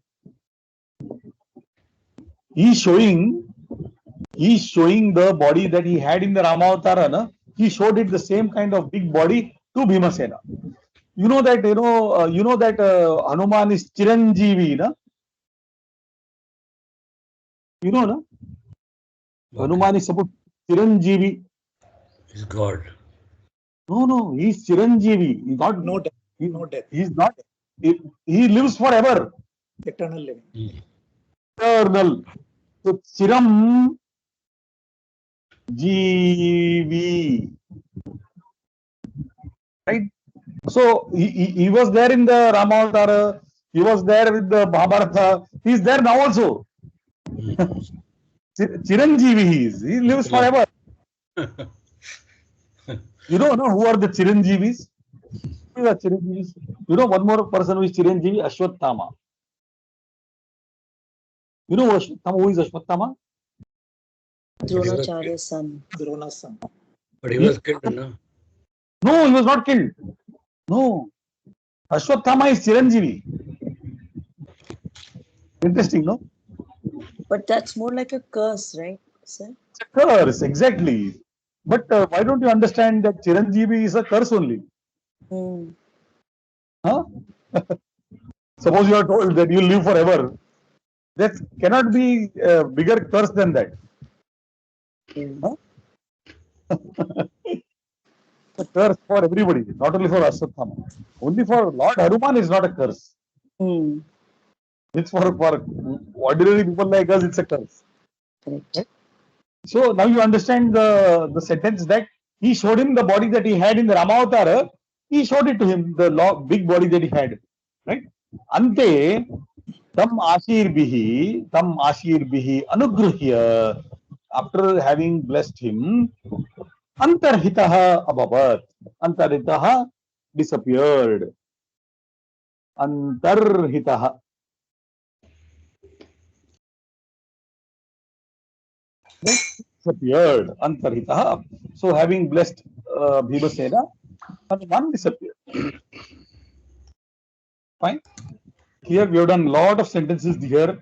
He's showing the body that he had in the Ramavatara. Na? He showed it the same kind of big body to Bhimasena. You know that Hanuman is Chiranjeevi, na? You know, na? Okay. Hanuman is supposed Chiranjeevi. He's God. No, he's Chiranjeevi. He's not. No death. No death. He's not. He lives forever. Eternal living. Eternal. So Chiram Jeevi. Right? So he was there in the Ramavatara. He was there with the Mahabharata. He's there now also. Chiranjeevi he is. He lives forever. You don't know who are the Chiranjeevis? Who are Chiranjeevis? You know one more person who is Chiranjeevi? Ashwatthama. You know who is Ashwatthama? Dronacharya's son. Drona's son. But he was killed, no? No, he was not killed. No. Ashwatthama is Chiranjeevi. Interesting, no? But that's more like a curse, right, sir? It's a curse, exactly. But why don't you understand that Chiranjeevi is a curse only? Hmm. Huh? Suppose you are told that you live forever. That cannot be a bigger curse than that. Huh? It's a curse for everybody, not only for Ashwatthama. Only for Lord Hanuman is not a curse. Hmm. It's for ordinary people like us, it's a curse. Correct. So now you understand the sentence that he showed him the body that he had in the Ramavatara. He showed it to him, the big body that he had. Right? Ante tam ashirbihi anugrihya. After having blessed him, antarhitaha abhavat. Antarhitaha disappeared. Antarhitaha. Disappeared. Antarhitaha. So having blessed Bhimasena, Hanuman disappeared. Fine. Here we have done a lot of sentences here.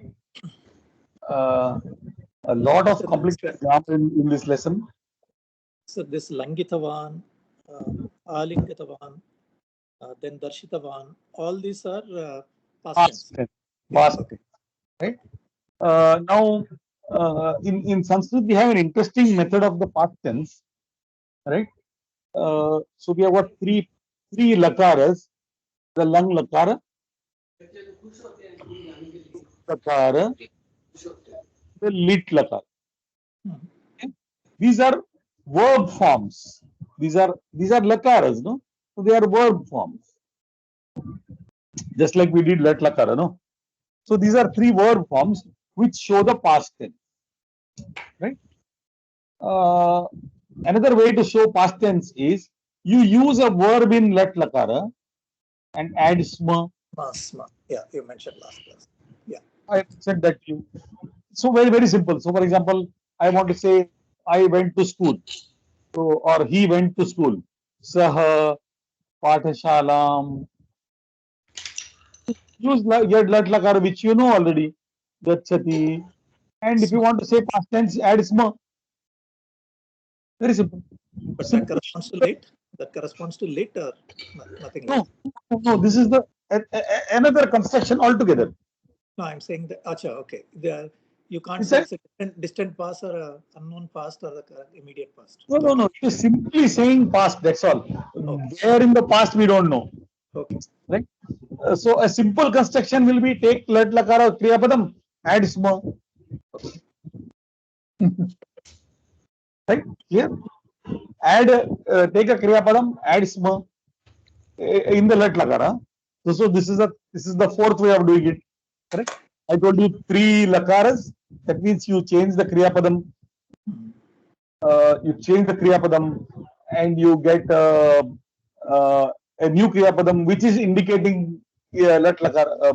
A lot of complicated grammar in this lesson. So this Langitavan, Alingitavan, then Darshitavan, all these are past tense. Past tense. Right? Now, in Sanskrit, we have an interesting method of the past tense. Right? So we have got three lakaras. The lang lakara, the lit lakara. Okay? These are verb forms. These are lakaras, no? So they are verb forms. Just like we did lat lakara, no? So these are three verb forms which show the past tense, right? Another way to show past tense is you use a verb in lat lakara and add sma. Sma. Yeah, you mentioned last class. Yeah. I said that to you. So very simple. So for example, I want to say I went to school. So or he went to school. Saha pathashalam. Use yad lat lakara, which you know already. Gachati. And if you want to say past tense, add sma. Very simple. But that corresponds to late. That corresponds to late or nothing like No, no, this is the another construction altogether. No, I'm saying that. Acha, okay. You can't Is say that- it's a distant past or a unknown past or the immediate past. No. It is simply saying past. That's all. Okay. Where in the past we don't know. Okay. Right. So a simple construction will be take lat lakara kriya padam, add sma. Right. Here, add take a kriya padam, add sma in the lat lakara. So this is the fourth way of doing it. Correct. I told you three lakaras. That means you change the kriya padam. You change the kriya padam, and you get a new kriya padam, which is indicating lat lakara,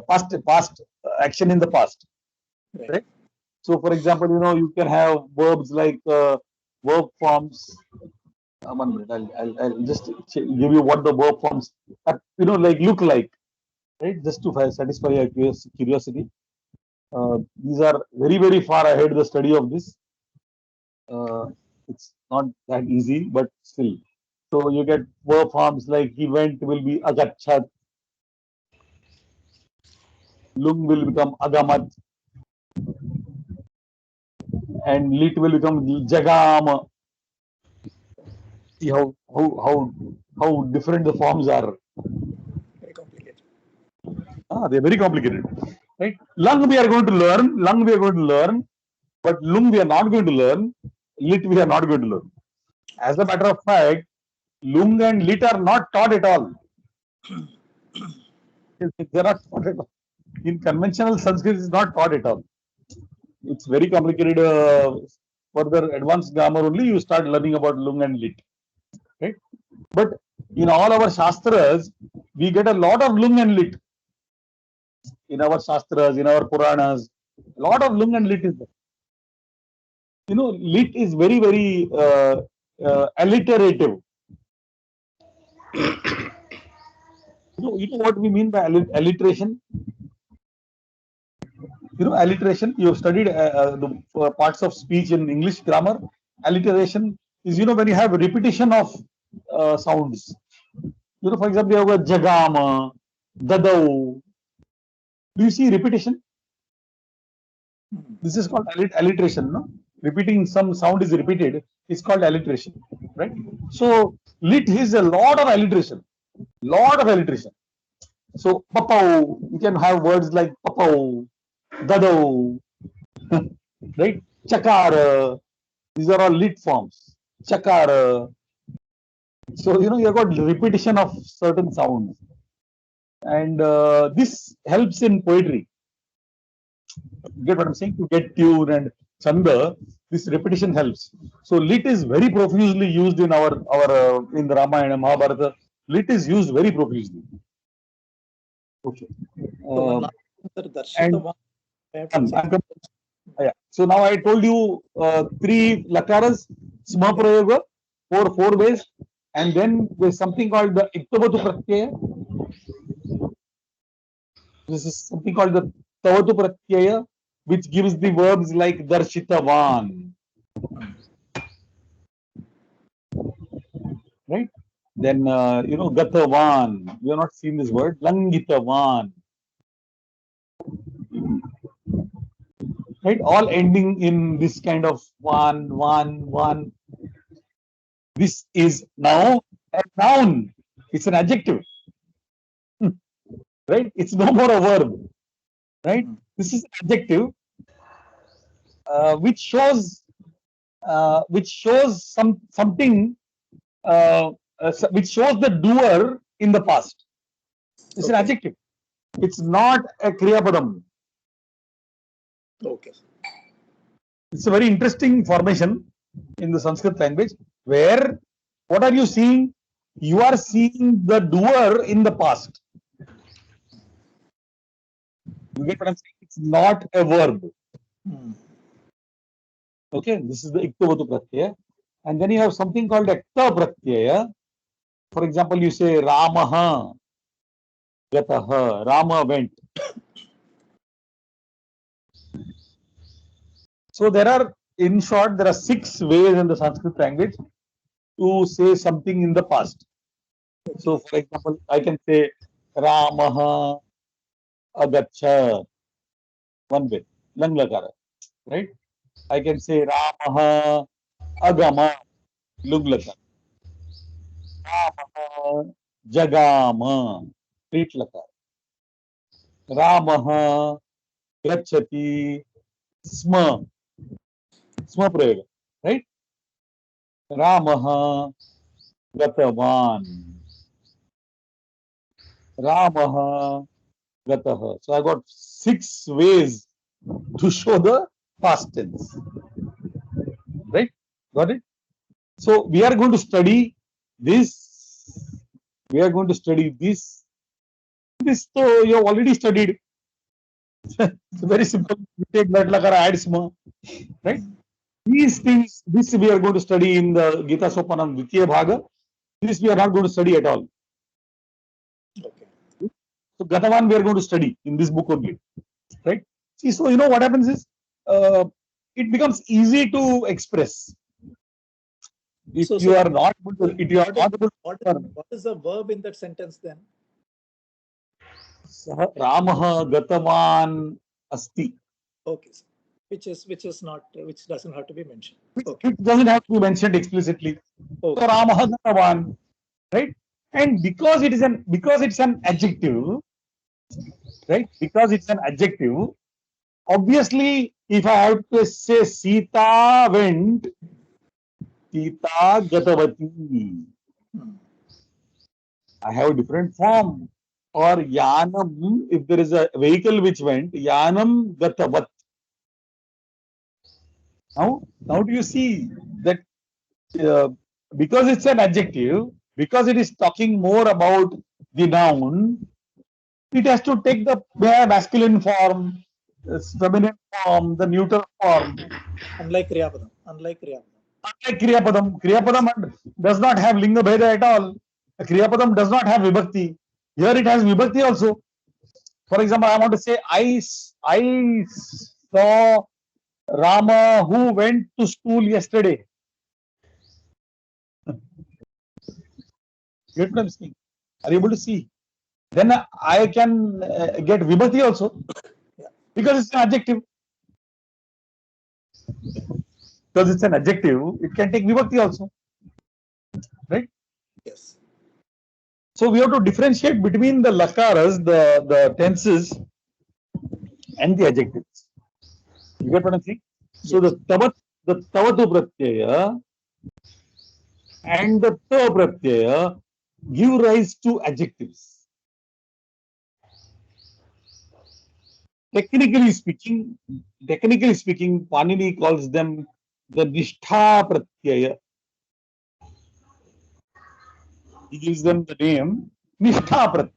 past action in the past. Right. So, for example, you can have verbs like verb forms. 1 minute, I'll just give you what the verb forms, like look like, right? Just to satisfy your curiosity. These are very far ahead the study of this. It's not that easy, but still. So you get verb forms like he went will be agachat, lung will become agamat, and lit will become jagam. See how different the forms are. Very complicated. They're very complicated, right? Lung we are going to learn, but lung we are not going to learn. Lit we are not going to learn. As a matter of fact, lung and lit are not taught at all. They're not taught at all. In conventional Sanskrit, it's not taught at all. It's very complicated. Further advanced grammar only you start learning about lung and lit, right? But in all our shastras, we get a lot of lung and lit. In our shastras, in our Puranas, a lot of lung and lit is there. Lit is very alliterative. You know what we mean by alliteration? Alliteration, you have studied the parts of speech in English grammar. Alliteration is, when you have repetition of sounds. For example, you have a jagama, dadau. Do you see repetition? This is called alliteration, no? Repeating some sound is repeated. It's called alliteration, right? So lit is a lot of alliteration. So papau, you can have words like papau, dadau, right? Chakara. These are all lit forms. Chakara. So you've got repetition of certain sounds, and this helps in poetry. Get what I'm saying? To get tune and chanda, this repetition helps. So lit is very profusely used in our in the Ramayana, Mahabharata. Lit is used very profusely. Okay. So now I told you three lakaras, sma prayoga, four ways, and then there's something called the iktavatu pratyaya. This is something called the tavatu pratyaya, which gives the verbs like darshitavan. Right? Then, gatavan. You have not seen this word. Langitavan. Right? All ending in this kind of one. This is now a noun. It's an adjective. Right? It's no more a verb. Right? This is an adjective which shows something which shows the doer in the past. It's an adjective. It's not a Kriya Padam. Okay. It's a very interesting formation in the Sanskrit language where what are you seeing? You are seeing the doer in the past. You get what I'm saying? It's not a verb. Hmm. Okay, this is the Iktavatu Pratyaya. And then you have something called a Ta Pratyaya. For example, you say Ramaha Gataha. Rama went. So there are, in short, there are 6 ways in the Sanskrit language to say something in the past. So, for example, I can say Ramaha Agacha. One way, Lang Lakara, right? I can say Ramaha Agama, Lung Lakara. Ramaha Jagama, Prit Lakara. Ramaha Gachati, Sma, Sma Prayoga, right? Ramaha Gatavan, Ramaha Gataha. So I got 6 ways to show the past tense. Right? Got it? So we are going to study this. We are going to study this. This, so you have already studied. It's very simple. You take that lakara, add sma. Right? These things, this we are going to study in the Gita Sopanam Dvitiya Bhaga. This we are not going to study at all. Okay. So Gatavan we are going to study in this book only. Right? See, so you know what happens is it becomes easy to express. If So- you so- are not able to, if you are not able What is the verb in that sentence then? Ramaha Gatavan Asti. Okay. Which doesn't have to be mentioned. Which Okay. it doesn't have to be mentioned explicitly. So Okay. Ramaha Gatavan, right? And because it's an adjective, right? Because it's an adjective, obviously, if I have to say Sita went, Sita Gatavati, Hmm. I have a different form. Or Yanam, if there is a vehicle which went, Yanam Gatavat. Now do you see that because it's an adjective, because it is talking more about the noun, it has to take the masculine form, feminine form, the neuter form. Unlike Kriya Padam. Unlike Kriya Padam does not have Linga Bheda at all. Kriya Padam does not have Vibhakti. Here it has Vibhakti also. For example, I want to say, I saw Rama who went to school yesterday. Get what I'm saying? Are you able to see? Then I can get Vibhakti also. Because it's an adjective. Because it's an adjective, it can take Vibhakti also. Right? Yes. So we have to differentiate between the lakaras, the tenses, and the adjectives. You get what I'm saying? So the tavatu pratyaya and the ta pratyaya give rise to adjectives. Technically speaking, Panini calls them the nishtha pratyaya. He gives them the name nishtha pratyaya.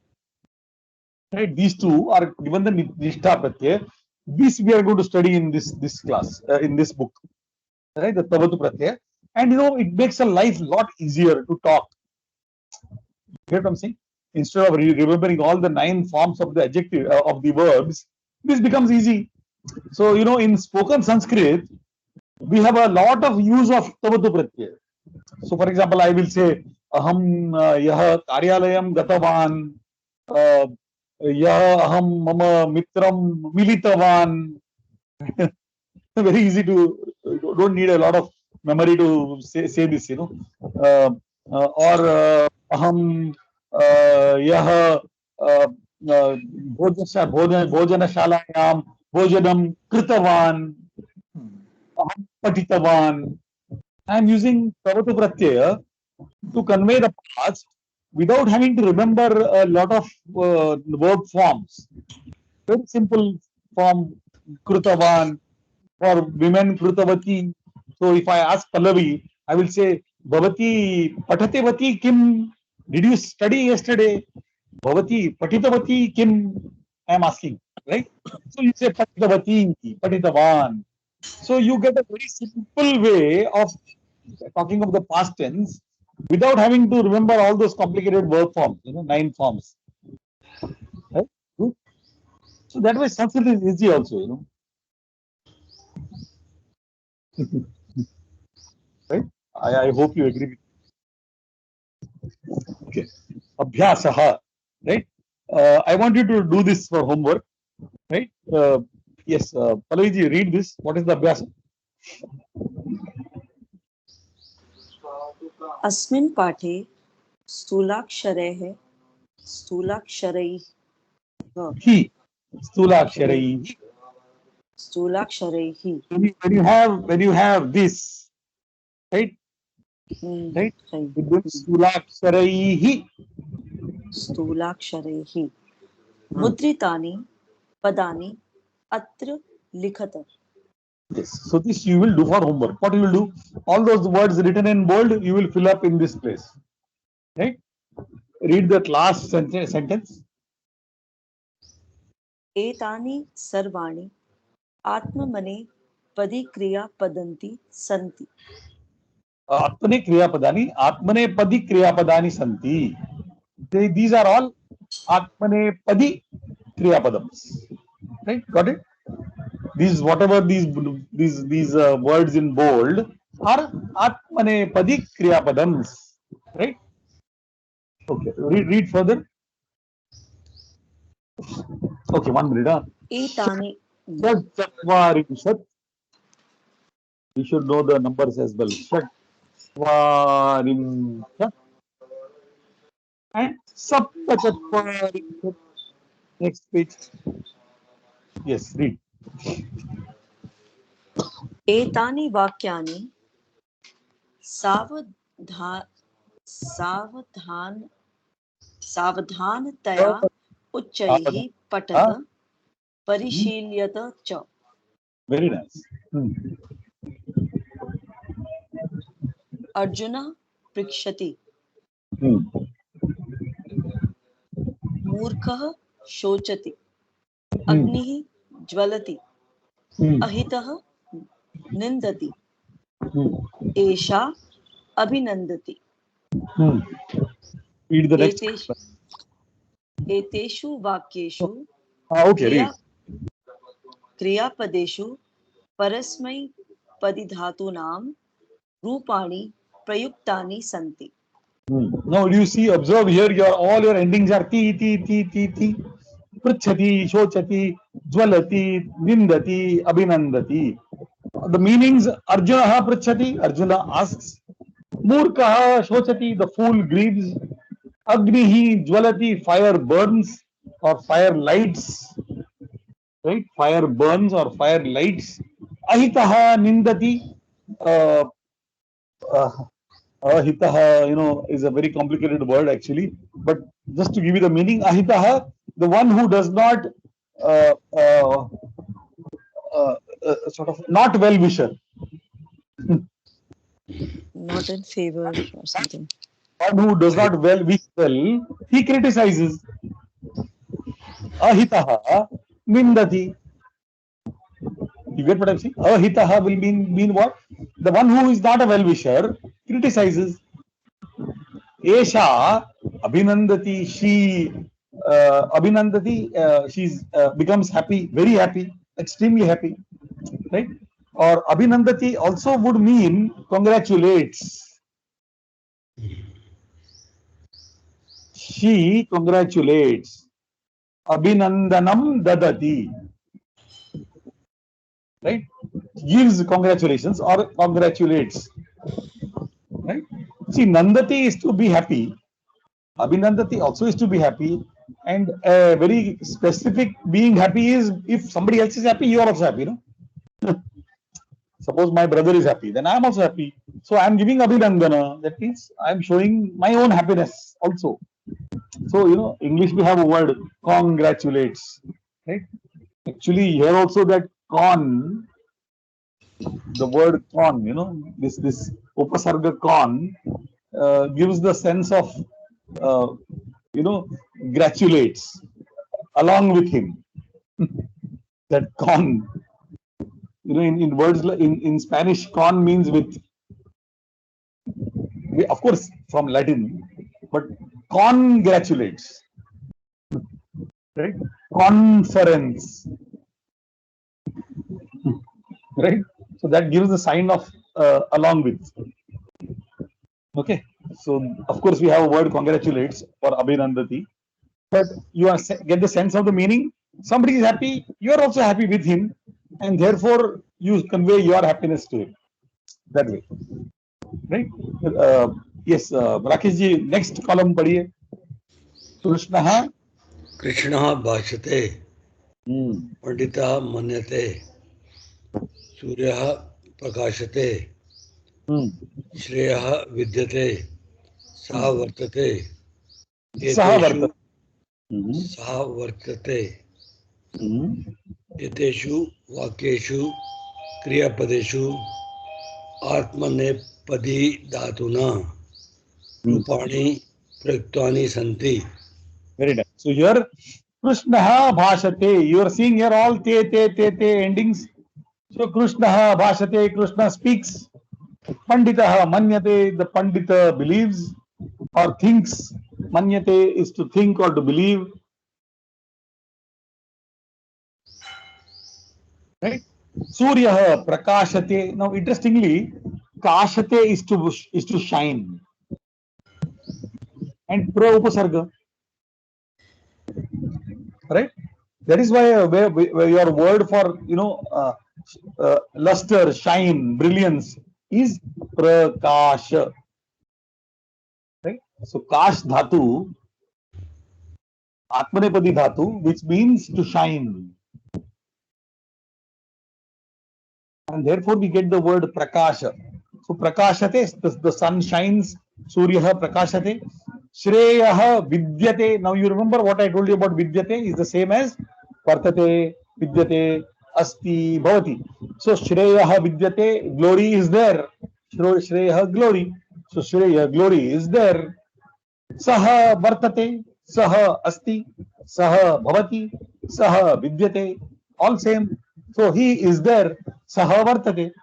Right? These two are given the nishtha pratyaya. This we are going to study in this class, in this book. Right? The tavatu pratyaya. And you know, it makes a life a lot easier to talk. You get what I'm saying? Instead of remembering all the 9 forms of the adjective of the verbs, this becomes easy. So, you know, in spoken Sanskrit, we have a lot of use of tavatu pratyaya. So, for example, I will say, aham yah karyalayam gatavan, yah aham mama mitram militavan. Very easy to, don't need a lot of memory to say this, you know. Or aham yah bhojanashalayam bhojanam kritavan, aham patitavan. I am using tavatu pratyaya to convey the past without having to remember a lot of verb forms. Very simple form, krutavan, for women krutavati. So if I ask Pallavi, I will say, Bhavati patatevati kim? Did you study yesterday? Bhavati patitavati kim? I am asking, right? So you say patitavati, patitavan. So you get a very simple way of talking of the past tense without having to remember all those complicated verb forms, 9 forms. Right? Good. So that way Sanskrit is easy also, right? I hope you agree with me. Okay. Abhyasaha, right? I want you to do this for homework, right? Yes, Pallavi, read this. What is the Abhyasa? अस्मिन् पाठे स्थूलाक्षरैः स्थूलाक्षरैः He, Stulaksharai. स्थूलाक्षरैः When you have this, right? Right? It becomes Stulaksharaihi. स्थूलाक्षरैः मुद्रितानि पदानि अत्र लिखत. Yes. So this you will do for homework. What you will do? All those words written in bold, you will fill up in this place. Right? Read that last sentence. एतानि सर्वाणि आत्मने पदी क्रियापदन्ति सन्ति. Atmane kriyapadani, atmane padi kriyapadani santi. These are all atmane padi kriyapadams. Right? Got it? These whatever these words in bold are atmane padi kriyapadams. Right? Okay. Read further. Okay, 1 minute. एतानि Chatvarimshat. We should know the numbers as well. Chatvarimshat and Saptachatvarimshat. Next page. Yes, read. एतानि वाक्यानि सावधानतया उच्चैः पठत परिशील्यत च. Very nice. अर्जुनः पृच्छति मूर्खः शोचति अग्निः ज्वलति अहितः निन्दति एषा अभिनन्दति. Read the next. एतेषु वाक्येषु Okay, read. क्रियापदेषु परस्मैपदिधातूनां रूपाणि प्रयुक्तानि सन्ति. Now you see, observe here, all your endings are ti. Pritchati, shochati, jwalati, nindati, abhinandati. The meanings: Arjuna pritchati, Arjuna asks. Murkaha shochati, the fool grieves. Agnihi jwalati, fire burns or fire lights. Right? Fire burns or fire lights. Ahitaha nindati. Ahitaha, is a very complicated word actually. But just to give you the meaning, ahitaha, the one who does not sort of not well-wisher. Not in favor or something. One who does not wish well, he criticizes. Ahitaha nindati. You get what I'm saying? Ahitaha will mean what? The one who is not a well-wisher criticizes. Esha abhinandati, she she's becomes happy, very happy, extremely happy, right? Or abhinandati also would mean congratulates. She congratulates. Abhinandanam dadati. Right? Gives congratulations or congratulates. Right? See, Nandati is to be happy. Abhinandati also is to be happy. And a very specific being happy is if somebody else is happy, you are also happy. Suppose my brother is happy, then I am also happy. So I am giving Abhinandana. That means I am showing my own happiness also. So, English we have a word congratulates, right? Actually, here also that con, the word con, this upasarga con gives the sense of, gratulates along with him. That con, in words in Spanish, con means with. Of course, from Latin, but congratulates, right? Conference, right? So that gives the sign of along with. Okay. So of course we have a word congratulates for Abhinandati, but you get the sense of the meaning. Somebody is happy, you are also happy with him, and therefore you convey your happiness to him. That way, right? Yes, Rakesh ji, next column padhiye. Krishna भाषते पंडितः मन्यते सूर्यः प्रकाशते श्रेयः विद्यते सः वर्तते एतेषु वाक्येषु क्रियापदेषु आत्मनेपदी धातुना रूपाणि प्रयुक्तानि सन्ति. Very nice. So here Krishna bhashate. You are seeing here all te endings. So Krishna bhashate, Krishna speaks. Panditah manyate, the Pandita believes or thinks. Manyate is to think or to believe. Right? Surya prakashate. Now interestingly, kashate is to shine. And pra upasarga. Right? That is why where your word for luster, shine, brilliance is prakasha. Right? So kash dhatu, atmanepadi dhatu, which means to shine. And therefore we get the word prakasha. So prakashate, the sun shines. Surya prakashate. Shreyaha vidyate. Now you remember what I told you about vidyate is the same as vartate, vidyate, asti, bhavati. So Shreyaha vidyate, glory is there. Shreyaha glory. So Shreya, glory is there. Saha vartate, saha asti, saha bhavati, saha vidyate. All same. So he is there. Saha vartate.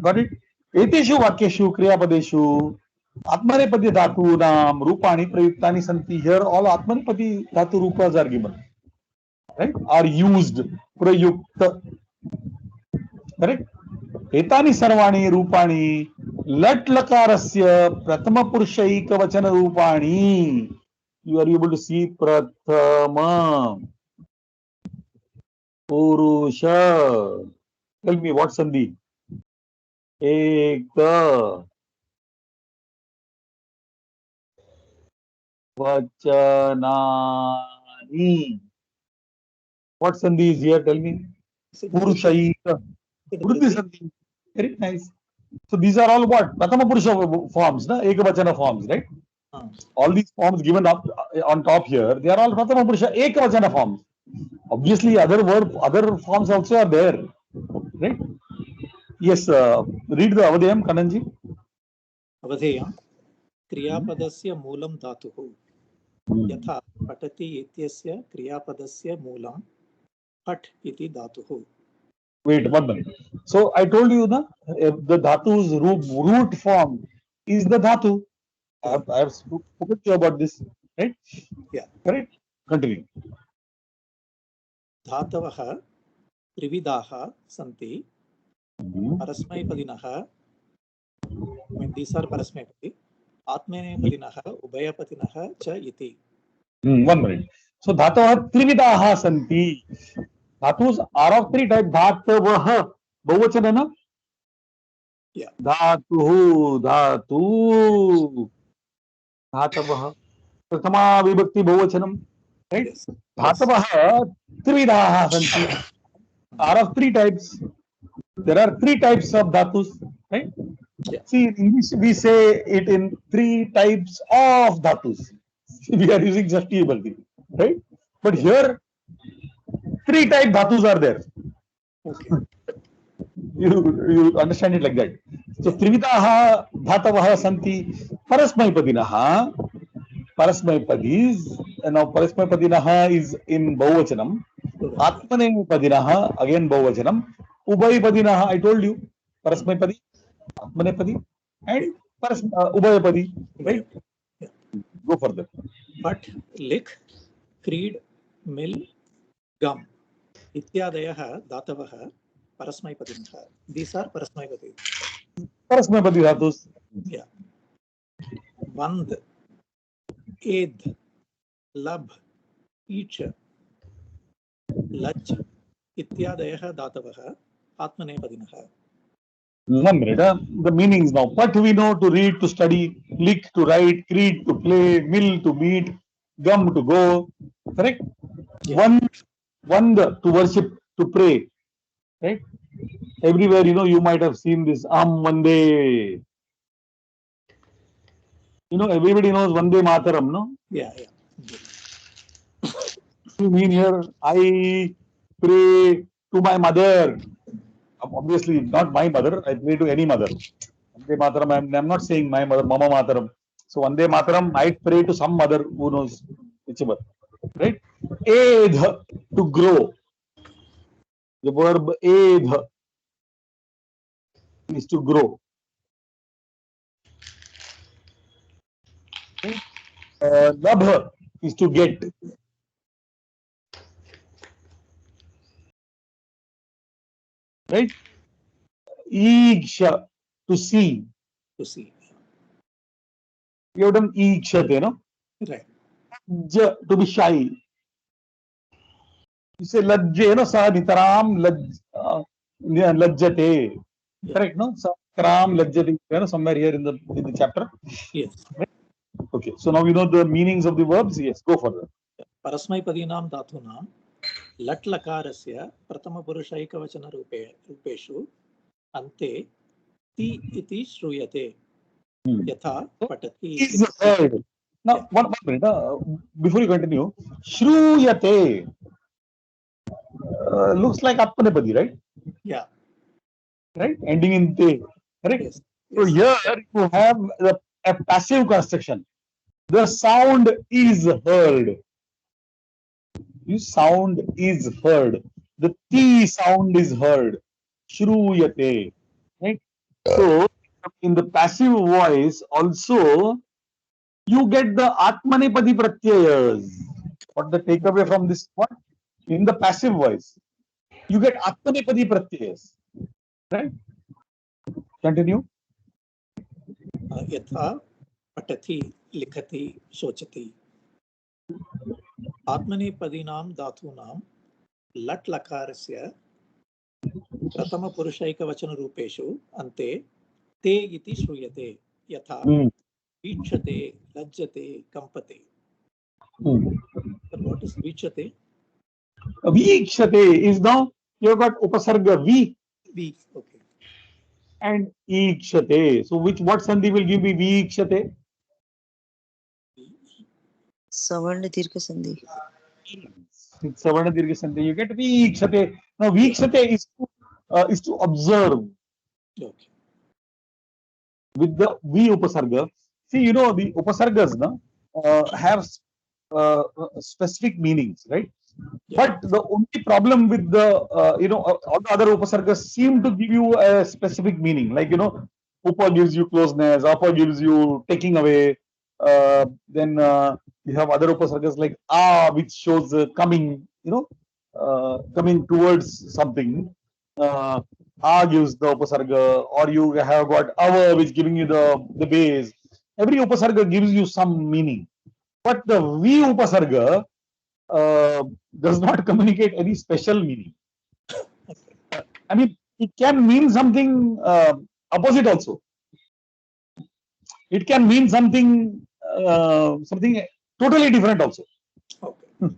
Got it? Eteshu vakyeshu kriyapadeshu Atmanepadi dhatu nam rupani prayuktani santi. Here all Atmanepadi dhatu rupas are given. Right? Are used. Prayukta. Correct? Etani sarvani rupani lat lakarasya pratama purushaika vachana rupani. You are able to see pratama purusha. Tell me what sandhi? Eka vachanani. What sandhi is here? Tell me. Purushaika. Vruddhi sandhi. Very nice. So these are all what? Pratama Purusha forms, na? Ekavachana forms, right? All these forms given up on top here, they are all Pratama Purusha Ekavachana forms. Obviously, other forms also are there, right? Yes, read the Avadhyam, Kananji. Avadhyam. क्रियापदस्य मूलं धातुः यथा पठति इत्यस्य क्रियापदस्य मूलं पठ इति धातुः. Wait 1 minute. So I told you the dhatu's root form is the dhatu. I have spoken to you about this, right? Yeah. Correct. Continue. धातवः त्रिविधाः सन्ति. परस्मैपदिनः. These are परस्मैपदी. आत्मनेपदिनः उभयपदिनः च इति. 1 minute. So dhatavah trividaha santi. Dhatus are of 3 types. Dhatavah bahuvachana na? Yeah. Dhatu dhatavah prathama vibhakti bahuvachanam, right? Yes. Dhatavah trividaha santi are of 3 types. There are three types of dhatus, right? Yeah. See, in English we say it in three types of dhatus. We are using just ability, right? But here, three type dhatus are there. Okay. You understand it like that. So, Yeah. Trivitaha dhatavaha santi parasmaipadiнаha. Parasmaipadis. Now, parasmaipadinaha is in Bahuvachanam. Right. Atmanepadinaha, again Bahuvachanam. Ubhaypadinaha, I told you. Parasmaipadi, Atmanepadi, and Ubhayapadi, right? Yeah. Go further. But, lik, creed, mill, gum. Ityadayah dhatavah parasmaipadinih. These are parasmaipadi. Parasmaipadi dhatus. Yeah. Vand, ed, lab, each, laj, ityadayah dhatavah atmanepadinih. 1 minute. The meanings now. What we know to read, to study, lick to write, creed to play, mill to meet, gum to go. Correct? Yeah. One to worship, to pray. Right? Everywhere, you might have seen this Vande. Everybody knows Vande Mataram, no? Yeah. You mean here, I pray to my mother. Obviously, not my mother. I pray to any mother. Vande Mataram, I'm not saying my mother, Mama Mataram. So Vande Mataram, I pray to some mother who knows whichever. Right? Aid, to grow. The verb aid is to grow. Okay? Labh is to get. Right? Iksha, to see. To see. You have done ikshate, no? Right. To be shy. You say lajje, no? Sa nitaram lajjate. Correct, no? Sa nitaram lajjate, somewhere here in the chapter. Yes. Okay, so now we know the meanings of the verbs. Yes, go further. परस्मैपदीनां धातूनां लट् लकारस्य प्रथमपुरुषैकवचनरूपेषु अन्ते ति इति श्रूयते यथा पठति. Is heard. Now, one minute. Before you continue, Shruyate looks like Appanepadi, right? Yeah. Right? Ending in te. Correct? Yes. So here you have a passive construction. The sound is heard. The sound is heard. The T sound is heard. Shruyate. Right? So, in the passive voice also, you get the Atmanepadi Pratyayas. What the takeaway from this one? In the passive voice, you get Atmanepadi Pratyayas. Right? Continue. यथा पठति लिखति शोचति. आत्मनेपदीनां धातूनां लट् लकारस्य प्रथमपुरुषैकवचनरूपेषु अन्ते ते इति श्रूयते यथा वीक्षते, लज्जते, कम्पते. What is vichate? Vikshate is now, you have got Upasarga V Okay. and Ikshate. So what sandhi will give me Vikshate? Savarna Dirgha Sandhi. It's Savarna Dirgha Sandhi. You get Vikshate. Now Vikshate is to observe. Okay. With the V Upasarga. See, the Upasargas have specific meanings, right? Yeah. But the only problem with the, all the other Upasargas seem to give you a specific meaning. Like, Upa gives you closeness, Apa gives you taking away. Then you have other Upasargas like which shows coming, coming towards something. Gives the Upasarga, or you have got Ava, which giving you the base. Every Upasarga gives you some meaning. But the V Upasarga does not communicate any special meaning. I mean, it can mean something opposite also. It can mean something totally different also. Okay.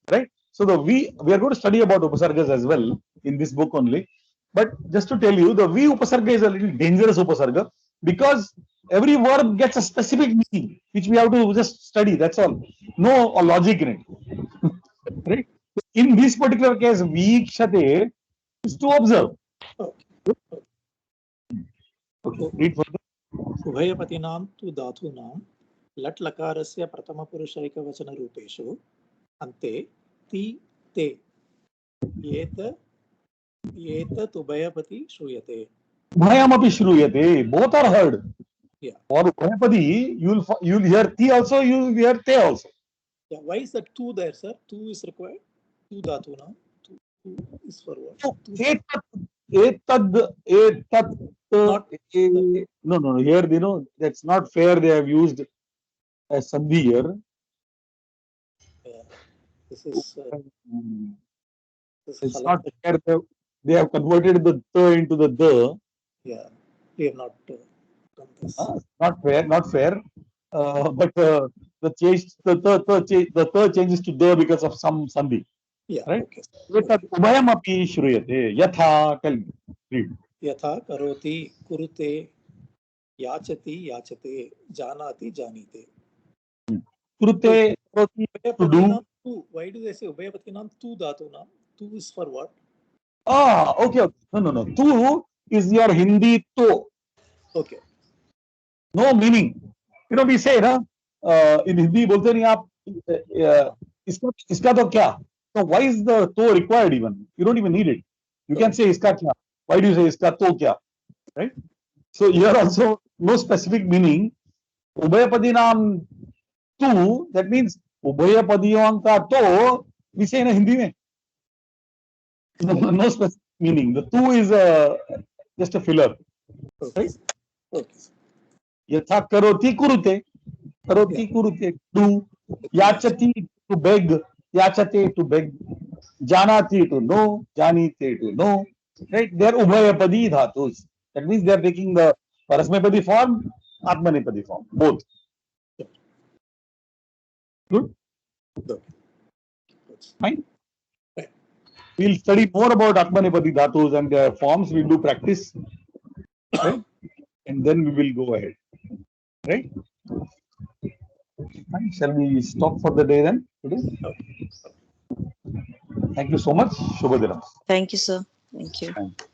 Right? So we are going to study about Upasargas as well in this book only. But just to tell you, the V upasarga is a little dangerous upasarga because every verb gets a specific meaning, which we have to just study. That's all. No logic in it. Right? In this particular case, Vikshate is to observe. Okay, read further. उभयपतिनां तु धातूनां लट् लकारस्य प्रथमपुरुषैकवचनरूपेषु अन्ते ति ते एतत् श्रूयते. Ubhayamapi shruyate. Both are heard. Yeah. For Ubhayapadi, you'll hear ti also, you'll hear te also. Yeah, why is that two there, sir? Two is required. Two dhatuna. Two is for what? So, Two. etat. Not- No. Here, that's not fair. They have used a sandhi here. Yeah. This is It's not fair. They have converted the the into the the. Yeah, we have not done this. Not fair. But the the changes to the because of some sandhi. Yeah, Right? okay. Etat ubhayamapi shruyate. Yatha, tell me. Read. यथा करोति कुरुते याचति याचते जानाति जानीते. Krute, to do. Two. Why do they say ubhayapatinam two dhatuna? Two is for what? Okay. No. Tu is your Hindi to. Okay. No meaning. We say, na, in Hindi, bolte nahi aap, iska to kya? So why is the to required even? You don't even need it. You can say iska kya. Why do you say iska to kya? Right? So here also no specific meaning. Ubhayapadinam tu, that means ubhayapadiyon ka to, we say in Hindi mein. No specific meaning. The tu is just a filler. Okay. Right? Okay. Yatha karoti kurute. Karoti kurute. Do. Yachati to beg. Yachate to beg. Janati to know. Janite to know. Right? They are ubhayapadi dhatus. That means they are taking the parasmapadi form, atmanepadi form. Both. Good? Fine. We'll study more about atmanepadi dhatus and their forms. We'll do practice. Right? And then we will go ahead. Right? Fine. Shall we stop for the day then? Today? Thank you so much. Shubha Dinam. Thank you, sir. Thank you. Thank you.